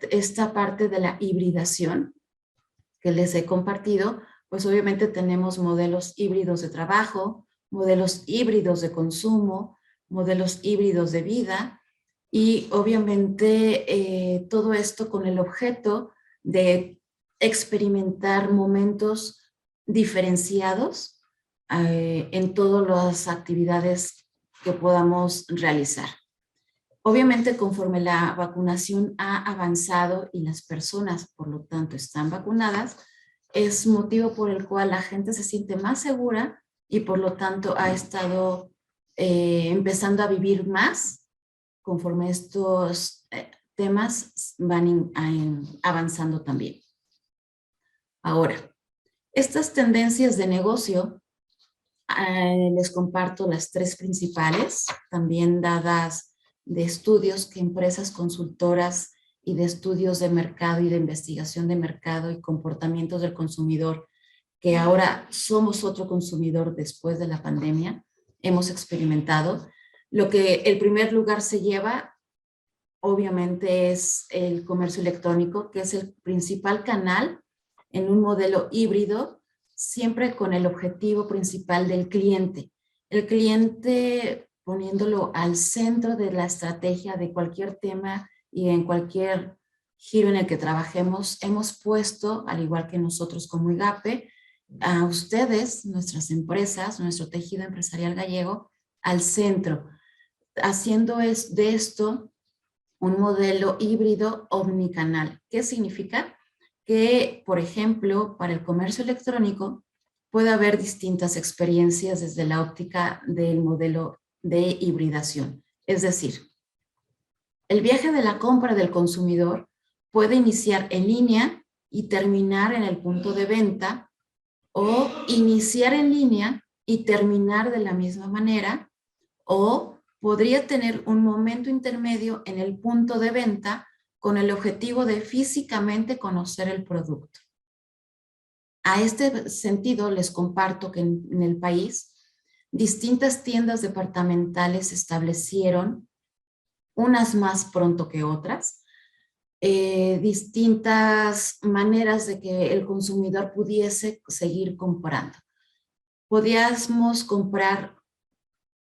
esta parte de la hibridación que les he compartido, pues obviamente tenemos modelos híbridos de trabajo, modelos híbridos de consumo, modelos híbridos de vida, y obviamente todo esto con el objeto de experimentar momentos diferenciados en todas las actividades que podamos realizar. Obviamente, conforme la vacunación ha avanzado y las personas, por lo tanto, están vacunadas, es motivo por el cual la gente se siente más segura y por lo tanto ha estado empezando a vivir más conforme estos temas van avanzando también. Ahora, estas tendencias de negocio, les comparto las 3 principales, también dadas de estudios que empresas consultoras y de estudios de mercado y de investigación de mercado y comportamientos del consumidor, que ahora somos otro consumidor después de la pandemia, hemos experimentado. Lo que el primer lugar se lleva, obviamente, es el comercio electrónico, que es el principal canal en un modelo híbrido, siempre con el objetivo principal del cliente. El cliente poniéndolo al centro de la estrategia de cualquier tema y en cualquier giro en el que trabajemos, hemos puesto, al igual que nosotros como IGAPE, a ustedes, nuestras empresas, nuestro tejido empresarial gallego, al centro, haciendo de esto un modelo híbrido omnicanal. ¿Qué significa? Que, por ejemplo, para el comercio electrónico puede haber distintas experiencias desde la óptica del modelo de hibridación. Es decir, el viaje de la compra del consumidor puede iniciar en línea y terminar en el punto de venta, o iniciar en línea y terminar de la misma manera, o podría tener un momento intermedio en el punto de venta con el objetivo de físicamente conocer el producto. A este sentido, les comparto que en el país distintas tiendas departamentales se establecieron, unas más pronto que otras, distintas maneras de que el consumidor pudiese seguir comprando. Podíamos comprar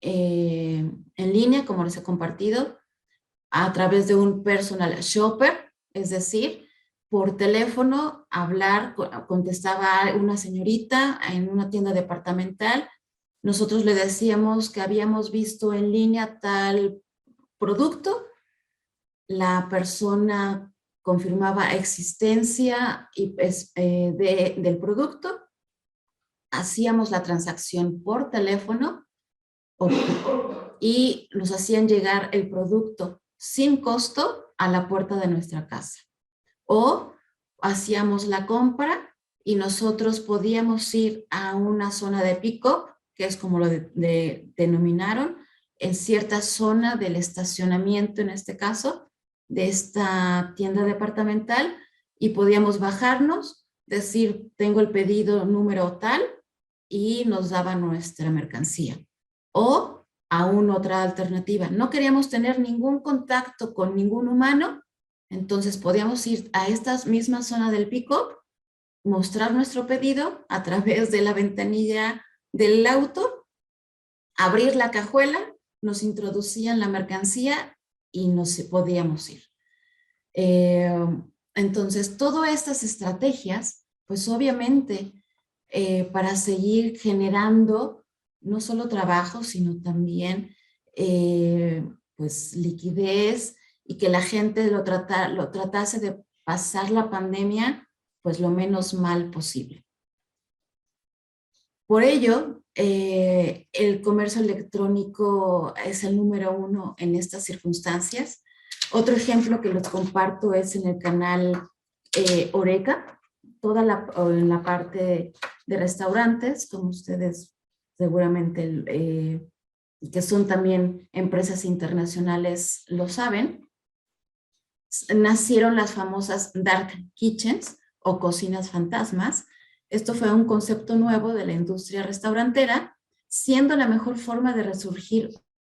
en línea, como les he compartido, a través de un personal shopper, es decir, por teléfono, hablar, contestaba una señorita en una tienda departamental Nosotros le decíamos que habíamos visto en línea tal producto, la persona confirmaba existencia del producto, hacíamos la transacción por teléfono y nos hacían llegar el producto sin costo a la puerta de nuestra casa. O hacíamos la compra y nosotros podíamos ir a una zona de pick-up, que es como lo denominaron, en cierta zona del estacionamiento, en este caso, de esta tienda departamental, y podíamos bajarnos, decir, tengo el pedido número tal, y nos daban nuestra mercancía. O aún otra alternativa, no queríamos tener ningún contacto con ningún humano, entonces podíamos ir a esta misma zona del pick-up, mostrar nuestro pedido a través de la ventanilla del auto, abrir la cajuela, nos introducían la mercancía y nos podíamos ir. Entonces, todas estas estrategias, pues obviamente, para seguir generando no solo trabajo, sino también pues liquidez, y que la gente lo tratase de pasar la pandemia pues lo menos mal posible. Por ello, el comercio electrónico es el número 1 en estas circunstancias. Otro ejemplo que les comparto es en el canal Oreca, en la parte de restaurantes, como ustedes seguramente, que son también empresas internacionales, lo saben. Nacieron las famosas dark kitchens o cocinas fantasmas. Esto fue un concepto nuevo de la industria restaurantera, siendo la mejor forma de resurgir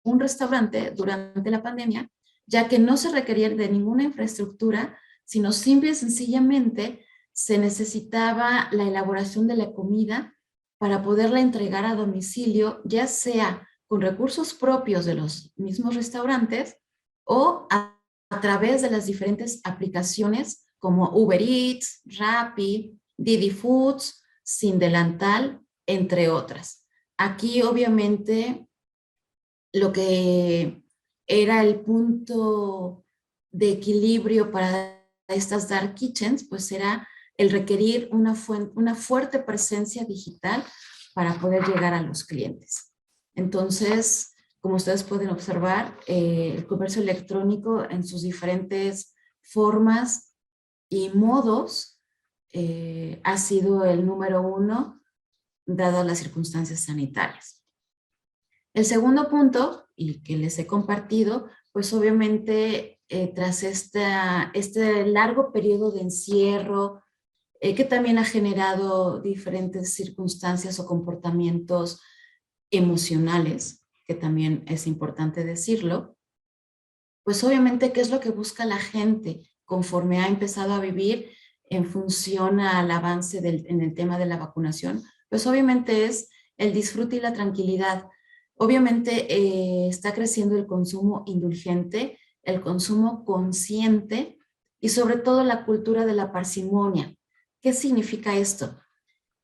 un restaurante durante la pandemia, ya que no se requería de ninguna infraestructura, sino simple y sencillamente se necesitaba la elaboración de la comida para poderla entregar a domicilio, ya sea con recursos propios de los mismos restaurantes o a través de las diferentes aplicaciones como Uber Eats, Rappi, Didi Foods, Sin Delantal, entre otras. Aquí obviamente lo que era el punto de equilibrio para estas dark kitchens, pues era el requerir una fuerte presencia digital para poder llegar a los clientes. Entonces, como ustedes pueden observar, el comercio electrónico en sus diferentes formas y modos ha sido el número 1 dadas las circunstancias sanitarias. El segundo punto, y que les he compartido, pues obviamente tras este largo periodo de encierro, que también ha generado diferentes circunstancias o comportamientos emocionales, que también es importante decirlo, pues obviamente, ¿qué es lo que busca la gente conforme ha empezado a vivir en función al avance en el tema de la vacunación? Pues obviamente es el disfrute y la tranquilidad. Obviamente está creciendo el consumo indulgente, el consumo consciente y sobre todo la cultura de la parsimonia. ¿Qué significa esto?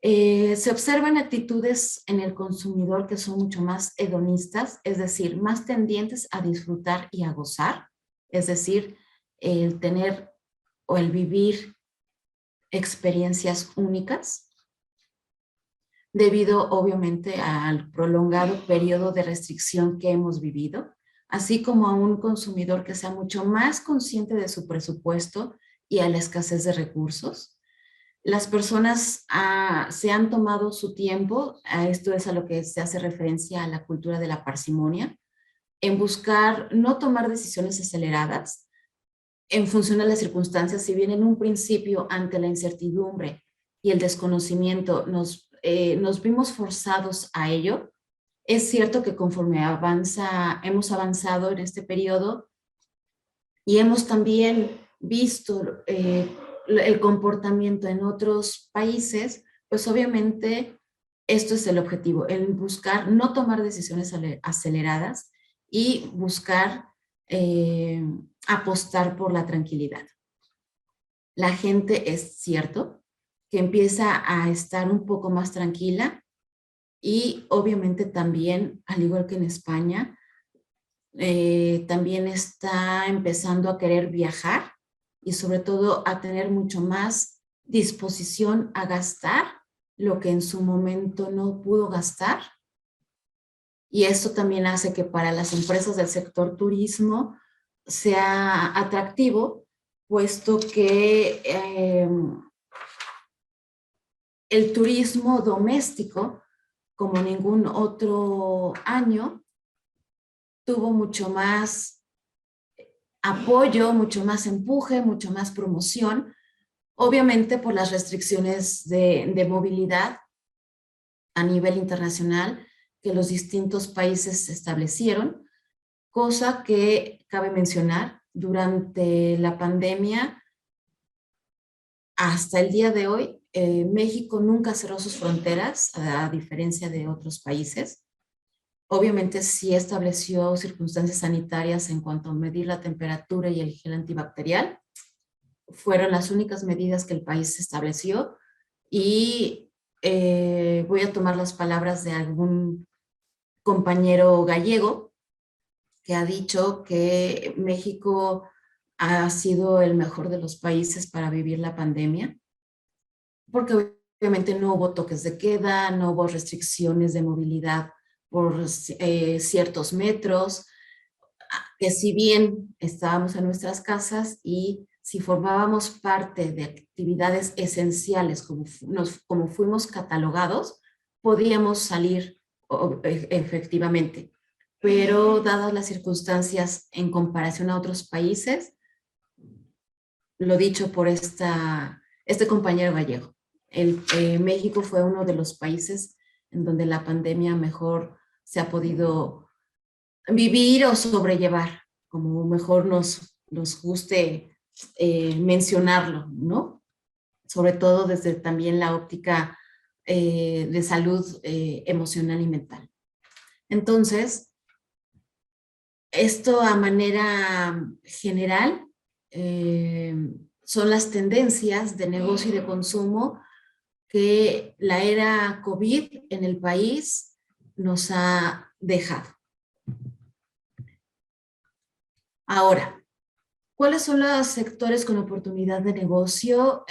Se observan actitudes en el consumidor que son mucho más hedonistas, es decir, más tendientes a disfrutar y a gozar, es decir, el tener o el vivir experiencias únicas, debido obviamente al prolongado periodo de restricción que hemos vivido, así como a un consumidor que sea mucho más consciente de su presupuesto y a la escasez de recursos. Las personas se han tomado su tiempo, esto es a lo que se hace referencia a la cultura de la parsimonia, en buscar no tomar decisiones aceleradas en función de las circunstancias. Si bien en un principio, ante la incertidumbre y el desconocimiento, nos vimos forzados a ello, es cierto que conforme hemos avanzado en este periodo y hemos también visto el comportamiento en otros países, pues obviamente esto es el objetivo, el buscar no tomar decisiones aceleradas y buscar apostar por la tranquilidad. La gente, es cierto, que empieza a estar un poco más tranquila, y obviamente también, al igual que en España, también está empezando a querer viajar y sobre todo a tener mucho más disposición a gastar lo que en su momento no pudo gastar. Y esto también hace que para las empresas del sector turismo sea atractivo, puesto que el turismo doméstico, como ningún otro año, tuvo mucho más apoyo, mucho más empuje, mucho más promoción, obviamente por las restricciones de movilidad a nivel internacional que los distintos países establecieron, cosa que cabe mencionar, durante la pandemia hasta el día de hoy, México nunca cerró sus fronteras, a diferencia de otros países. Obviamente sí estableció circunstancias sanitarias en cuanto a medir la temperatura y el gel antibacterial. Fueron las únicas medidas que el país estableció y voy a tomar las palabras de algún compañero gallego que ha dicho que México ha sido el mejor de los países para vivir la pandemia, porque obviamente no hubo toques de queda, no hubo restricciones de movilidad por ciertos metros, que si bien estábamos en nuestras casas y si formábamos parte de actividades esenciales como fuimos catalogados, podíamos salir efectivamente. Pero dadas las circunstancias en comparación a otros países, lo dicho por este compañero gallego, México fue uno de los países en donde la pandemia mejor se ha podido vivir o sobrellevar, como mejor nos guste mencionarlo, ¿no? Sobre todo desde también la óptica de salud emocional y mental. Entonces, esto a manera general son las tendencias de negocio y de consumo que la era COVID en el país nos ha dejado. Ahora, ¿cuáles son los sectores con oportunidad de negocio?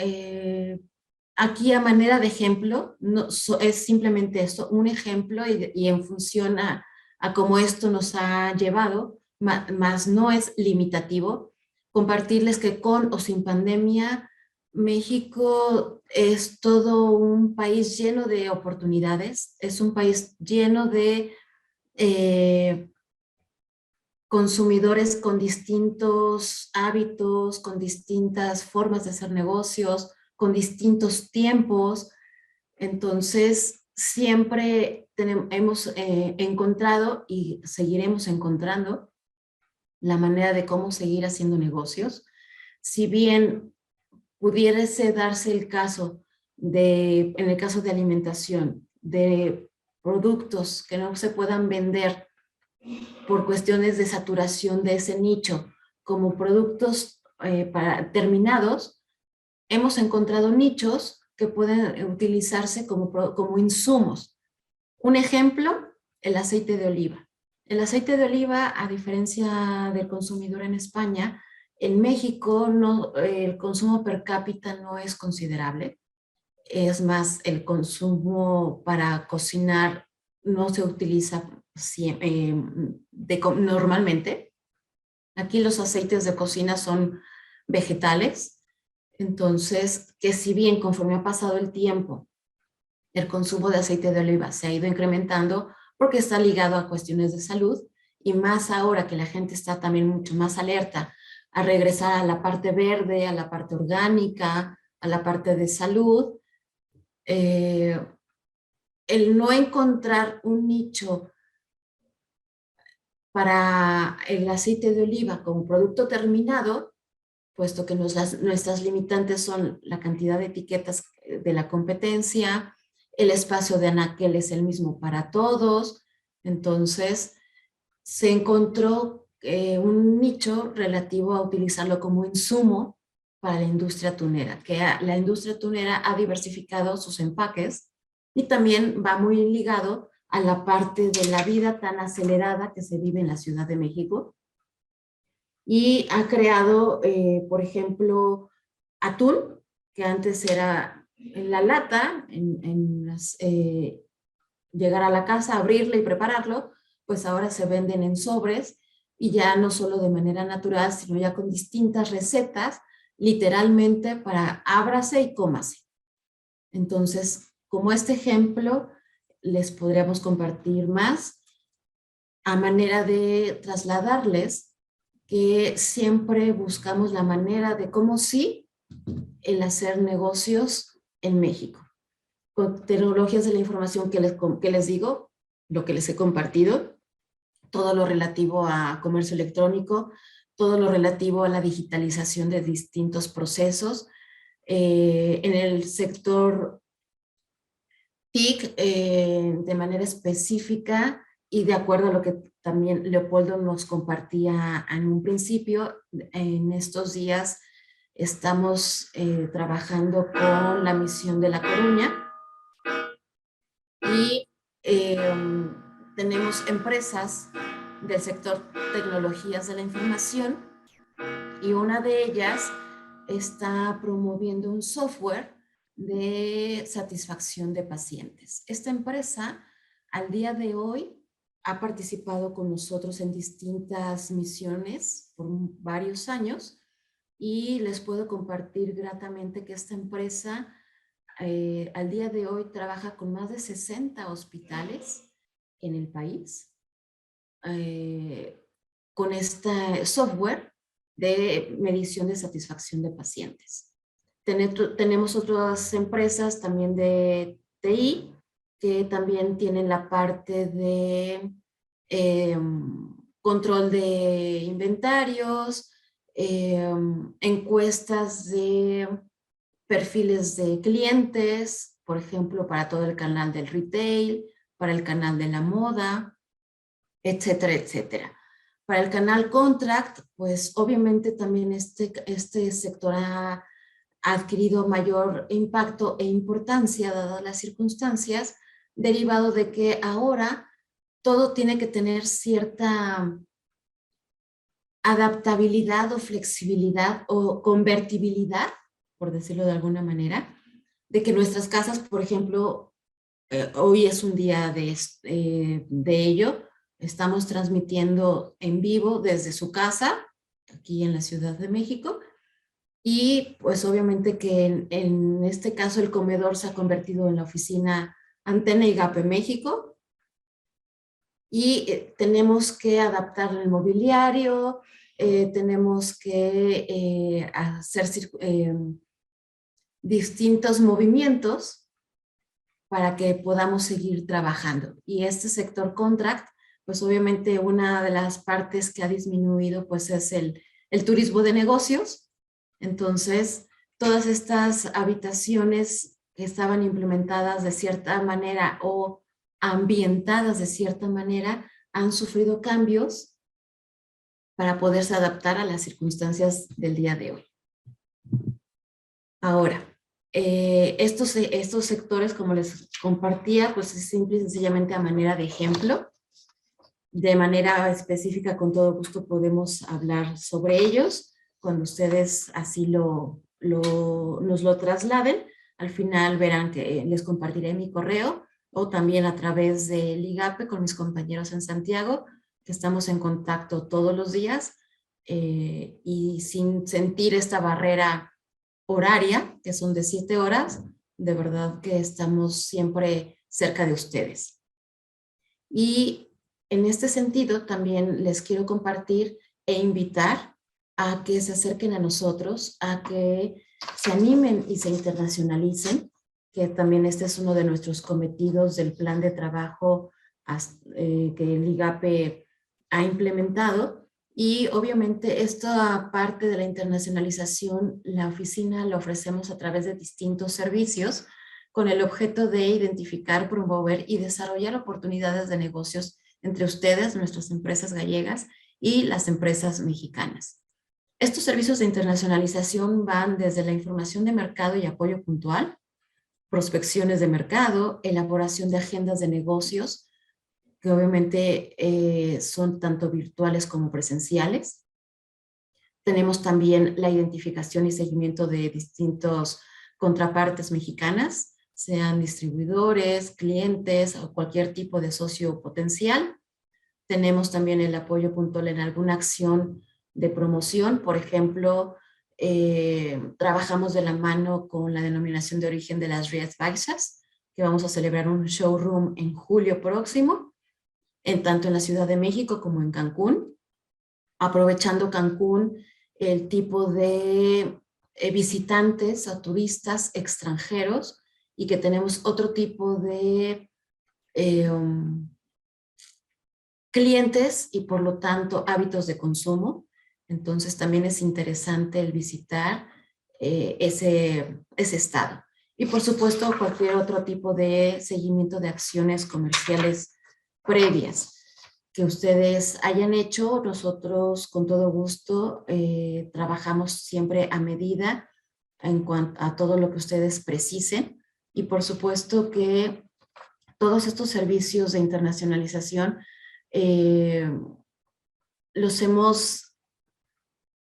Aquí a manera de ejemplo, no, es simplemente esto, un ejemplo y en función a cómo esto nos ha llevado, más no es limitativo, compartirles que con o sin pandemia, México es todo un país lleno de oportunidades, es un país lleno de consumidores con distintos hábitos, con distintas formas de hacer negocios, con distintos tiempos. Entonces, siempre hemos encontrado y seguiremos encontrando la manera de cómo seguir haciendo negocios. Si bien pudiese darse el caso en el caso de alimentación, de productos que no se puedan vender por cuestiones de saturación de ese nicho como productos terminados, hemos encontrado nichos que pueden utilizarse como insumos. Un ejemplo, el aceite de oliva. El aceite de oliva, a diferencia del consumidor en España, en México el consumo per cápita no es considerable. Es más, el consumo para cocinar no se utiliza normalmente. Aquí los aceites de cocina son vegetales, entonces que si bien conforme ha pasado el tiempo, el consumo de aceite de oliva se ha ido incrementando porque está ligado a cuestiones de salud y más ahora que la gente está también mucho más alerta a regresar a la parte verde, a la parte orgánica, a la parte de salud, el no encontrar un nicho para el aceite de oliva como producto terminado, puesto que nuestras limitantes son la cantidad de etiquetas de la competencia, el espacio de anaquel es el mismo para todos, entonces se encontró un nicho relativo a utilizarlo como insumo para la industria tunera, que la industria tunera ha diversificado sus empaques Y también va muy ligado a la parte de la vida tan acelerada que se vive en la Ciudad de México. Y ha creado, por ejemplo, atún, que antes era en la lata, llegar a la casa, abrirlo y prepararlo, pues ahora se venden en sobres y ya no solo de manera natural, sino ya con distintas recetas, literalmente para ábrase y cómase. Entonces, como este ejemplo, les podríamos compartir más a manera de trasladarles que siempre buscamos la manera de cómo sí el hacer negocios en México. Con tecnologías de la información que les digo, lo que les he compartido, todo lo relativo a comercio electrónico, todo lo relativo a la digitalización de distintos procesos. En el sector TIC, de manera específica y de acuerdo a lo que también Leopoldo nos compartía en un principio, en estos días estamos trabajando con la misión de La Coruña y tenemos empresas del sector tecnologías de la información y una de ellas está promoviendo un software de satisfacción de pacientes. Esta empresa al día de hoy ha participado con nosotros en distintas misiones por varios años y les puedo compartir gratamente que esta empresa al día de hoy trabaja con más de 60 hospitales en el país con este software de medición de satisfacción de pacientes. Tenemos otras empresas también de TI que también tienen la parte de control de inventarios, encuestas de perfiles de clientes, por ejemplo, para todo el canal del retail, para el canal de la moda, etcétera, etcétera. Para el canal contract, pues obviamente también este sector ha adquirido mayor impacto e importancia dadas las circunstancias, derivado de que ahora todo tiene que tener cierta adaptabilidad o flexibilidad o convertibilidad, por decirlo de alguna manera, de que nuestras casas, por ejemplo, hoy es un día de ello, estamos transmitiendo en vivo desde su casa, aquí en la Ciudad de México, y pues obviamente que en este caso el comedor se ha convertido en la oficina Antena IGAPE México, y tenemos que adaptar el mobiliario, tenemos que hacer distintos movimientos para que podamos seguir trabajando. Y este sector contract, pues obviamente una de las partes que ha disminuido pues es el turismo de negocios. Entonces, todas estas habitaciones que estaban implementadas de cierta manera o ambientadas de cierta manera han sufrido cambios para poderse adaptar a las circunstancias del día de hoy. Ahora, estos sectores, como les compartía, pues es simple y sencillamente a manera de ejemplo. De manera específica, con todo gusto podemos hablar sobre ellos cuando ustedes así nos lo trasladen. Al final verán que les compartiré mi correo o también a través del IGAPE con mis compañeros en Santiago, que estamos en contacto todos los días y sin sentir esta barrera horaria, que son de 7 horas, de verdad que estamos siempre cerca de ustedes. Y en este sentido también les quiero compartir e invitar a que se acerquen a nosotros, a que se animen y se internacionalicen, que también este es uno de nuestros cometidos del plan de trabajo que el IGAPE ha implementado. Y obviamente esta parte de la internacionalización, la oficina la ofrecemos a través de distintos servicios con el objeto de identificar, promover y desarrollar oportunidades de negocios entre ustedes, nuestras empresas gallegas y las empresas mexicanas. Estos servicios de internacionalización van desde la información de mercado y apoyo puntual, prospecciones de mercado, elaboración de agendas de negocios, que obviamente son tanto virtuales como presenciales. Tenemos también la identificación y seguimiento de distintos contrapartes mexicanas, sean distribuidores, clientes o cualquier tipo de socio potencial. Tenemos también el apoyo puntual en alguna acción de promoción. Por ejemplo, trabajamos de la mano con la denominación de origen de las Rías Baixas, que vamos a celebrar un showroom en julio próximo, tanto en la Ciudad de México como en Cancún. Aprovechando Cancún, el tipo de visitantes o turistas extranjeros, y que tenemos otro tipo de clientes y por lo tanto hábitos de consumo. Entonces también es interesante el visitar ese estado. Y por supuesto cualquier otro tipo de seguimiento de acciones comerciales previas que ustedes hayan hecho. Nosotros con todo gusto trabajamos siempre a medida en cuanto a todo lo que ustedes precisen, y por supuesto que todos estos servicios de internacionalización los hemos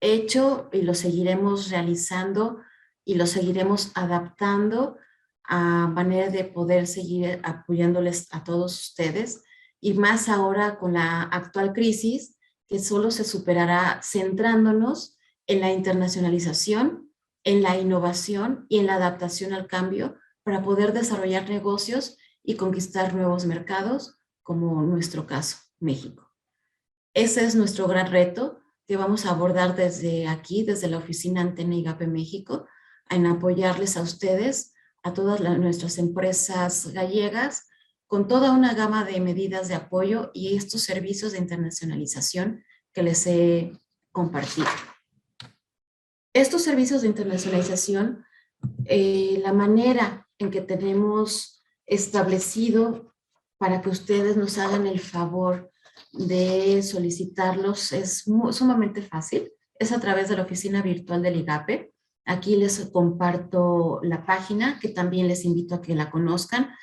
hecho y los seguiremos realizando y los seguiremos adaptando a manera de poder seguir apoyándoles a todos ustedes, y más ahora con la actual crisis, que solo se superará centrándonos en la internacionalización, en la innovación y en la adaptación al cambio para poder desarrollar negocios y conquistar nuevos mercados, como nuestro caso, México. Ese es nuestro gran reto que vamos a abordar desde aquí, desde la oficina Antena IGAPE México, en apoyarles a ustedes, a todas nuestras empresas gallegas, con toda una gama de medidas de apoyo y estos servicios de internacionalización que les he compartido. Estos servicios de internacionalización, la manera en que tenemos establecido para que ustedes nos hagan el favor de solicitarlos es sumamente fácil. Es a través de la oficina virtual del IGAPE. Aquí les comparto la página, que también les invito a que la conozcan.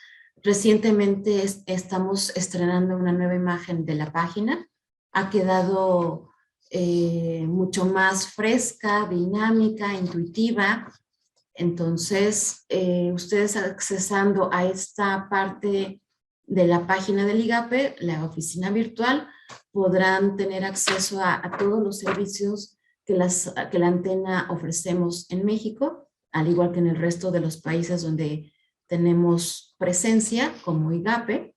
Recientemente estamos estrenando una nueva imagen de la página. Ha quedado mucho más fresca, dinámica, intuitiva. Entonces, ustedes accesando a esta parte de la página del IGAPE, la oficina virtual, podrán tener acceso a todos los servicios que la antena ofrecemos en México, al igual que en el resto de los países donde tenemos presencia como IGAPE.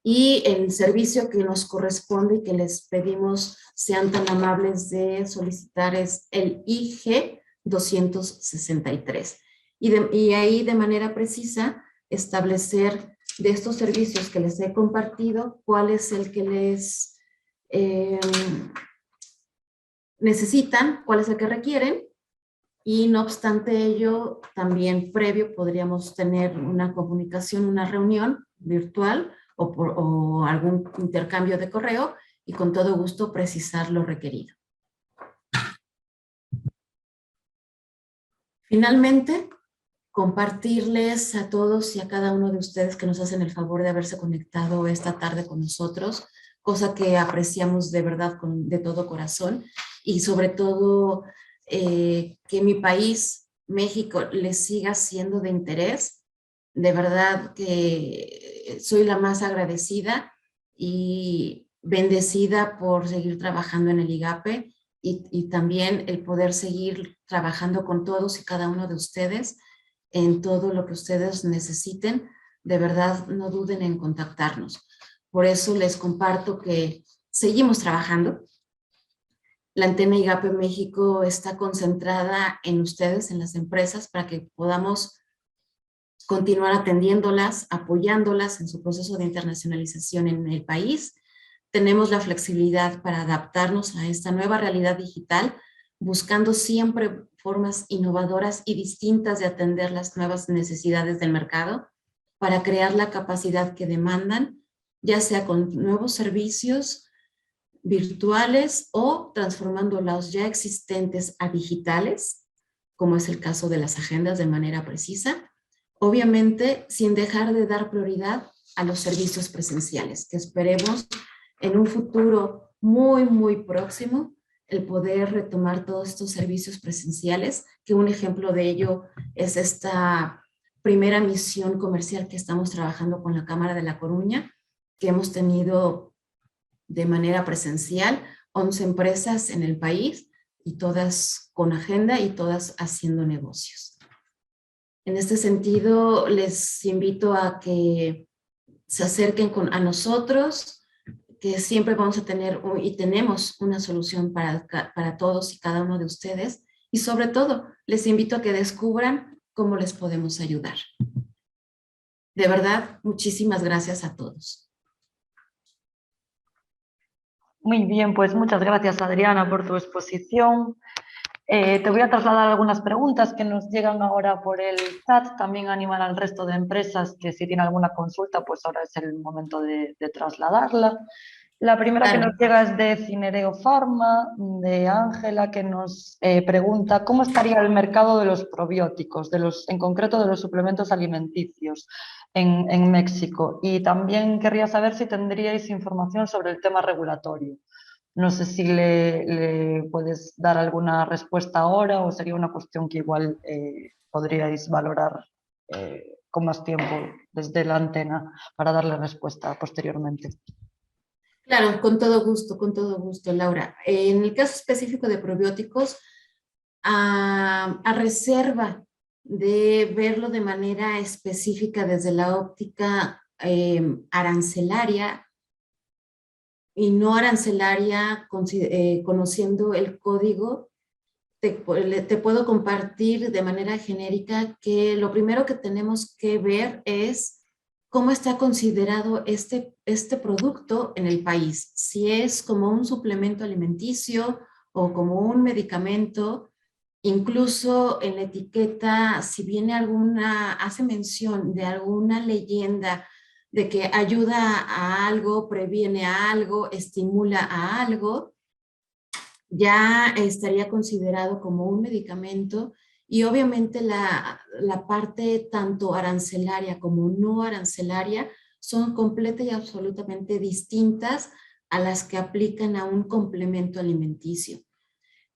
Y el servicio que nos corresponde y que les pedimos sean tan amables de solicitar es el IG 263. Y ahí de manera precisa establecer de estos servicios que les he compartido cuál es el que les necesitan, cuál es el que requieren, y no obstante ello, también previo podríamos tener una comunicación, una reunión virtual o algún intercambio de correo, y con todo gusto precisar lo requerido. Finalmente, compartirles a todos y a cada uno de ustedes que nos hacen el favor de haberse conectado esta tarde con nosotros, cosa que apreciamos de verdad de todo corazón, y sobre todo que mi país, México, les siga siendo de interés. De verdad que soy la más agradecida y bendecida por seguir trabajando en el IGAPE, y también el poder seguir trabajando con todos y cada uno de ustedes en todo lo que ustedes necesiten. De verdad, no duden en contactarnos. Por eso les comparto que seguimos trabajando. La antena IGAPE México está concentrada en ustedes, en las empresas, para que podamos continuar atendiéndolas, apoyándolas en su proceso de internacionalización en el país. Tenemos la flexibilidad para adaptarnos a esta nueva realidad digital, buscando siempre formas innovadoras y distintas de atender las nuevas necesidades del mercado para crear la capacidad que demandan, ya sea con nuevos servicios virtuales o transformando los ya existentes a digitales, como es el caso de las agendas de manera precisa, obviamente sin dejar de dar prioridad a los servicios presenciales, que esperemos en un futuro muy, muy próximo el poder retomar todos estos servicios presenciales, que un ejemplo de ello es esta primera misión comercial que estamos trabajando con la Cámara de La Coruña, que hemos tenido de manera presencial 11 empresas en el país y todas con agenda y todas haciendo negocios. En este sentido, les invito a que se acerquen a nosotros, que siempre vamos a tener y tenemos una solución para todos y cada uno de ustedes. Y sobre todo, les invito a que descubran cómo les podemos ayudar. De verdad, muchísimas gracias a todos. Muy bien, pues muchas gracias, Adriana, por tu exposición. Te voy a trasladar algunas preguntas que nos llegan ahora por el chat. También animar al resto de empresas que si tienen alguna consulta, pues ahora es el momento de trasladarla. La primera que nos llega es de Cinereo Pharma, de Ángela, que nos pregunta cómo estaría el mercado de los probióticos, en concreto de los suplementos alimenticios en México. Y también querría saber si tendríais información sobre el tema regulatorio. No sé si le puedes dar alguna respuesta ahora o sería una cuestión que igual podríais valorar con más tiempo desde la antena para darle respuesta posteriormente. Claro, con todo gusto, Laura. En el caso específico de probióticos, a reserva de verlo de manera específica desde la óptica arancelaria y no arancelaria, conociendo el código, te puedo compartir de manera genérica que lo primero que tenemos que ver es cómo está considerado este producto en el país. Si es como un suplemento alimenticio o como un medicamento, incluso en la etiqueta, si viene hace mención de alguna leyenda de que ayuda a algo, previene a algo, estimula a algo, ya estaría considerado como un medicamento y obviamente la parte tanto arancelaria como no arancelaria son completa y absolutamente distintas a las que aplican a un complemento alimenticio.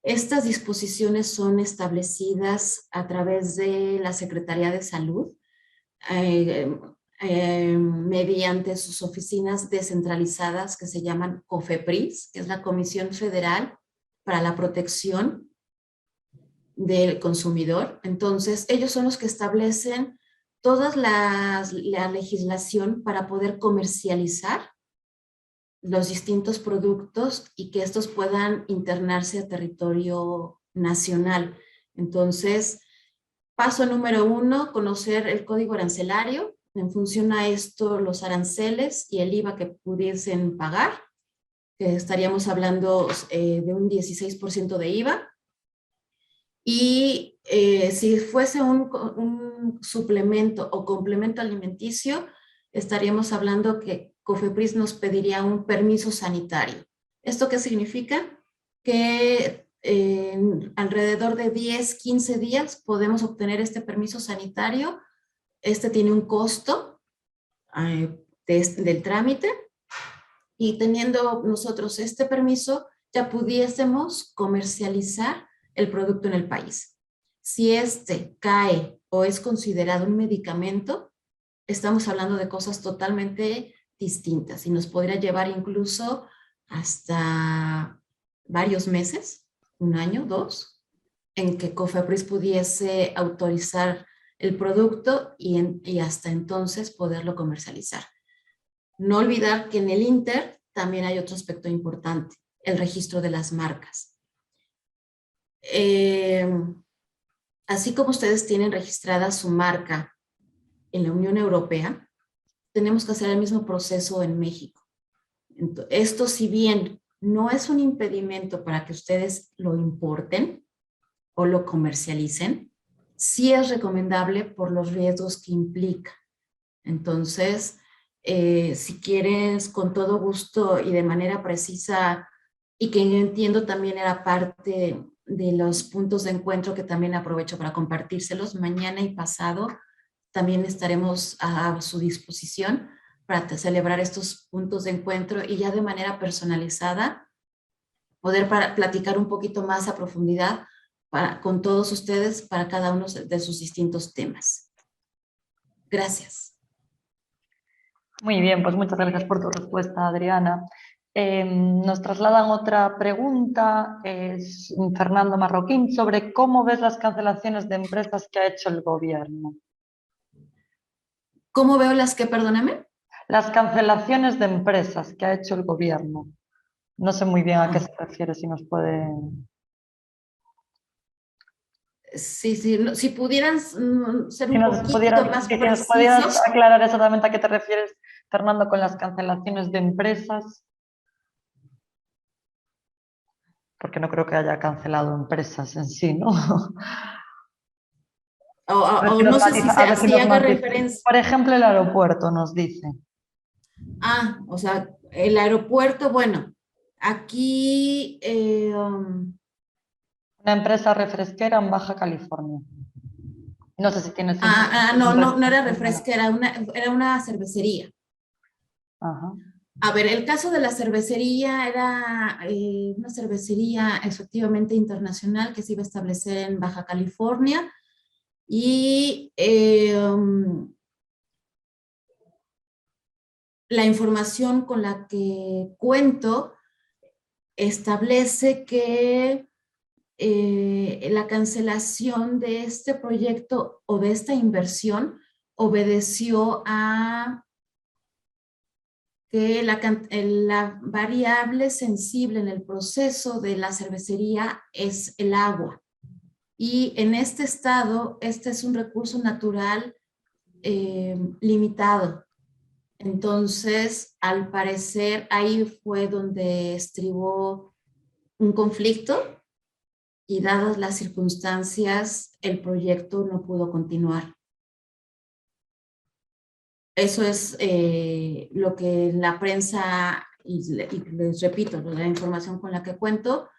Estas disposiciones son establecidas a través de la Secretaría de Salud mediante sus oficinas descentralizadas que se llaman COFEPRIS, que es la Comisión Federal para la Protección del Consumidor. Entonces, ellos son los que establecen toda la legislación para poder comercializar los distintos productos y que estos puedan internarse a territorio nacional. Entonces, paso número 1, conocer el código arancelario. En función a esto, los aranceles y el IVA que pudiesen pagar, que estaríamos hablando de un 16% de IVA. Y si fuese un suplemento o complemento alimenticio, estaríamos hablando que COFEPRIS nos pediría un permiso sanitario. ¿Esto qué significa? Que alrededor de 10, 15 días podemos obtener este permiso sanitario. Este tiene un costo del trámite y teniendo nosotros este permiso ya pudiésemos comercializar el producto en el país. Si este cae o es considerado un medicamento, estamos hablando de cosas totalmente distintas y nos podría llevar incluso hasta varios meses, 1 año, 2, en que COFEPRIS pudiese autorizar el producto y hasta entonces poderlo comercializar. No olvidar que en el Inter también hay otro aspecto importante, el registro de las marcas. Así como ustedes tienen registrada su marca en la Unión Europea, tenemos que hacer el mismo proceso en México. Esto, si bien no es un impedimento para que ustedes lo importen o lo comercialicen, sí es recomendable por los riesgos que implica. Entonces, si quieres, con todo gusto y de manera precisa, y que yo entiendo también era parte de los puntos de encuentro que también aprovecho para compartírselos mañana y pasado, también estaremos a su disposición para celebrar estos puntos de encuentro y ya de manera personalizada poder platicar un poquito más a profundidad con todos ustedes para cada uno de sus distintos temas. Gracias. Muy bien, pues muchas gracias por tu respuesta, Adriana. Nos trasladan otra pregunta, es Fernando Marroquín, sobre cómo ves las cancelaciones de empresas que ha hecho el gobierno. ¿Cómo veo las que, perdóname? Las cancelaciones de empresas que ha hecho el gobierno. No sé muy bien a qué se refiere, si nos puede... Sí, si pudieran ser un poquito más si precisos. nos pudieras aclarar exactamente a qué te refieres, Fernando, con las cancelaciones de empresas. Porque no creo que haya cancelado empresas en sí, ¿no? O no sé si haga referencia. Por ejemplo, el aeropuerto nos dice. Ah, o sea, el aeropuerto, bueno, aquí... Una empresa refresquera en Baja California. No sé si tienes... no era refresquera, era una cervecería. Ajá. A ver, el caso de la cervecería era una cervecería efectivamente internacional que se iba a establecer en Baja California y la información con la que cuento establece que la cancelación de este proyecto o de esta inversión obedeció a que la variable sensible en el proceso de la cervecería es el agua. Y en este estado, este es un recurso natural limitado. Entonces, al parecer, ahí fue donde estribó un conflicto y dadas las circunstancias, el proyecto no pudo continuar. Eso es lo que la prensa, y les repito, la información con la que cuento,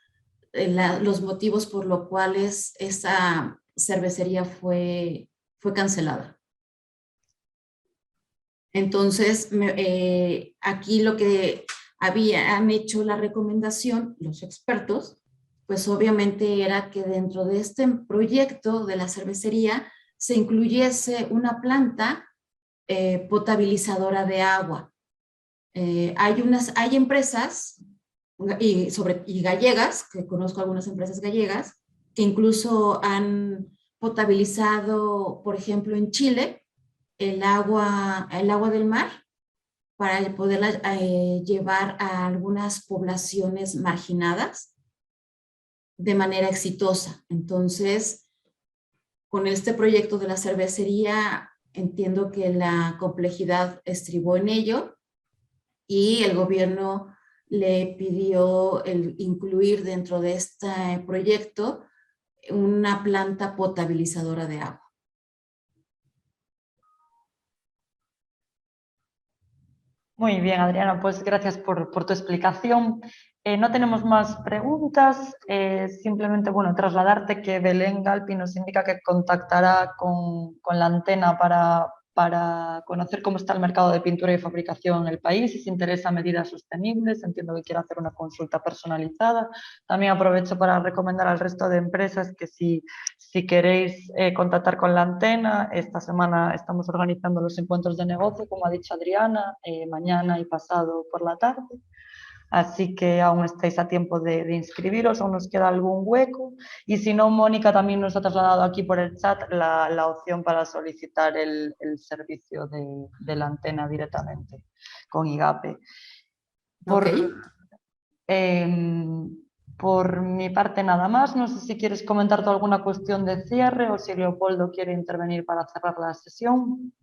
los motivos por los cuales esa cervecería fue cancelada. Entonces, aquí lo que han hecho la recomendación los expertos, pues obviamente era que dentro de este proyecto de la cervecería se incluyese una planta potabilizadora de agua. Hay empresas y gallegas, que conozco algunas empresas gallegas, que incluso han potabilizado, por ejemplo, en Chile, el agua del mar para poderla llevar a algunas poblaciones marginadas de manera exitosa. Entonces, con este proyecto de la cervecería, entiendo que la complejidad estribó en ello y el gobierno le pidió incluir dentro de este proyecto una planta potabilizadora de agua. Muy bien, Adriana, pues gracias por tu explicación. No tenemos más preguntas, simplemente, bueno, trasladarte que Belén Galpi nos indica que contactará con la antena para conocer cómo está el mercado de pintura y fabricación en el país y si interesa medidas sostenibles. Entiendo que quiere hacer una consulta personalizada. También aprovecho para recomendar al resto de empresas que si queréis contactar con la antena, esta semana estamos organizando los encuentros de negocio, como ha dicho Adriana, mañana y pasado por la tarde. Así que aún estáis a tiempo de inscribiros, aún nos queda algún hueco. Y si no, Mónica también nos ha trasladado aquí por el chat la opción para solicitar el servicio de la antena directamente con IGAPE. Por mi parte nada más, no sé si quieres comentar tú alguna cuestión de cierre o si Leopoldo quiere intervenir para cerrar la sesión.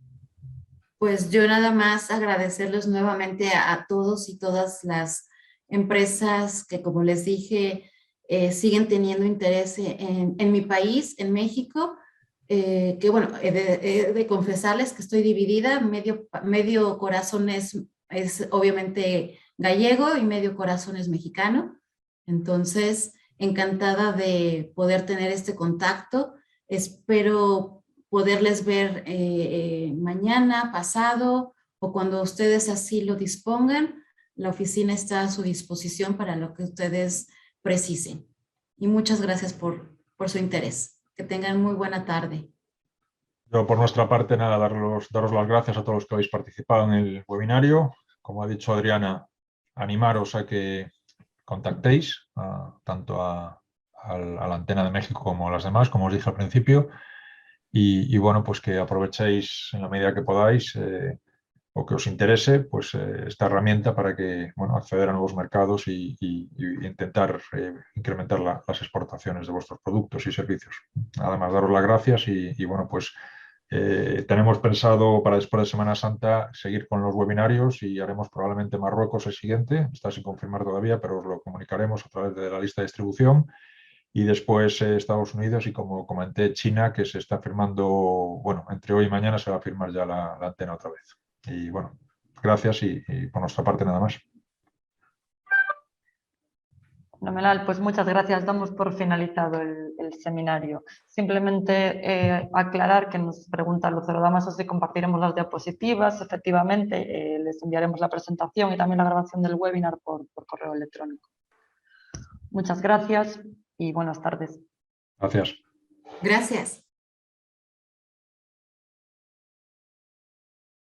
Pues yo nada más agradecerles nuevamente a todos y todas las empresas que, como les dije, siguen teniendo interés en mi país, en México, que bueno, he de confesarles que estoy dividida, medio corazón es obviamente gallego y medio corazón es mexicano. Entonces, encantada de poder tener este contacto. Espero poderles ver mañana, pasado o cuando ustedes así lo dispongan. La oficina está a su disposición para lo que ustedes precisen. Y muchas gracias por su interés. Que tengan muy buena tarde. Yo, por nuestra parte, nada, daros las gracias a todos los que habéis participado en el webinario. Como ha dicho Adriana, animaros a que contactéis tanto a la Antena de México como a las demás, como os dije al principio, y bueno, pues que aprovechéis en la medida que podáis o que os interese pues esta herramienta para que, bueno, acceder a nuevos mercados y intentar incrementar las exportaciones de vuestros productos y servicios. Nada más, daros las gracias y bueno, pues tenemos pensado para después de Semana Santa seguir con los webinarios y haremos probablemente Marruecos el siguiente, está sin confirmar todavía, pero os lo comunicaremos a través de la lista de distribución. Y después Estados Unidos y, como comenté, China, que se está firmando, bueno, entre hoy y mañana se va a firmar ya la antena otra vez. Y bueno, gracias y por nuestra parte nada más. Fenomenal, pues muchas gracias. Damos por finalizado el seminario. Simplemente aclarar que nos pregunta Lucero Damaso si compartiremos las diapositivas. Efectivamente, les enviaremos la presentación y también la grabación del webinar por correo electrónico. Muchas gracias y buenas tardes. Gracias. Gracias.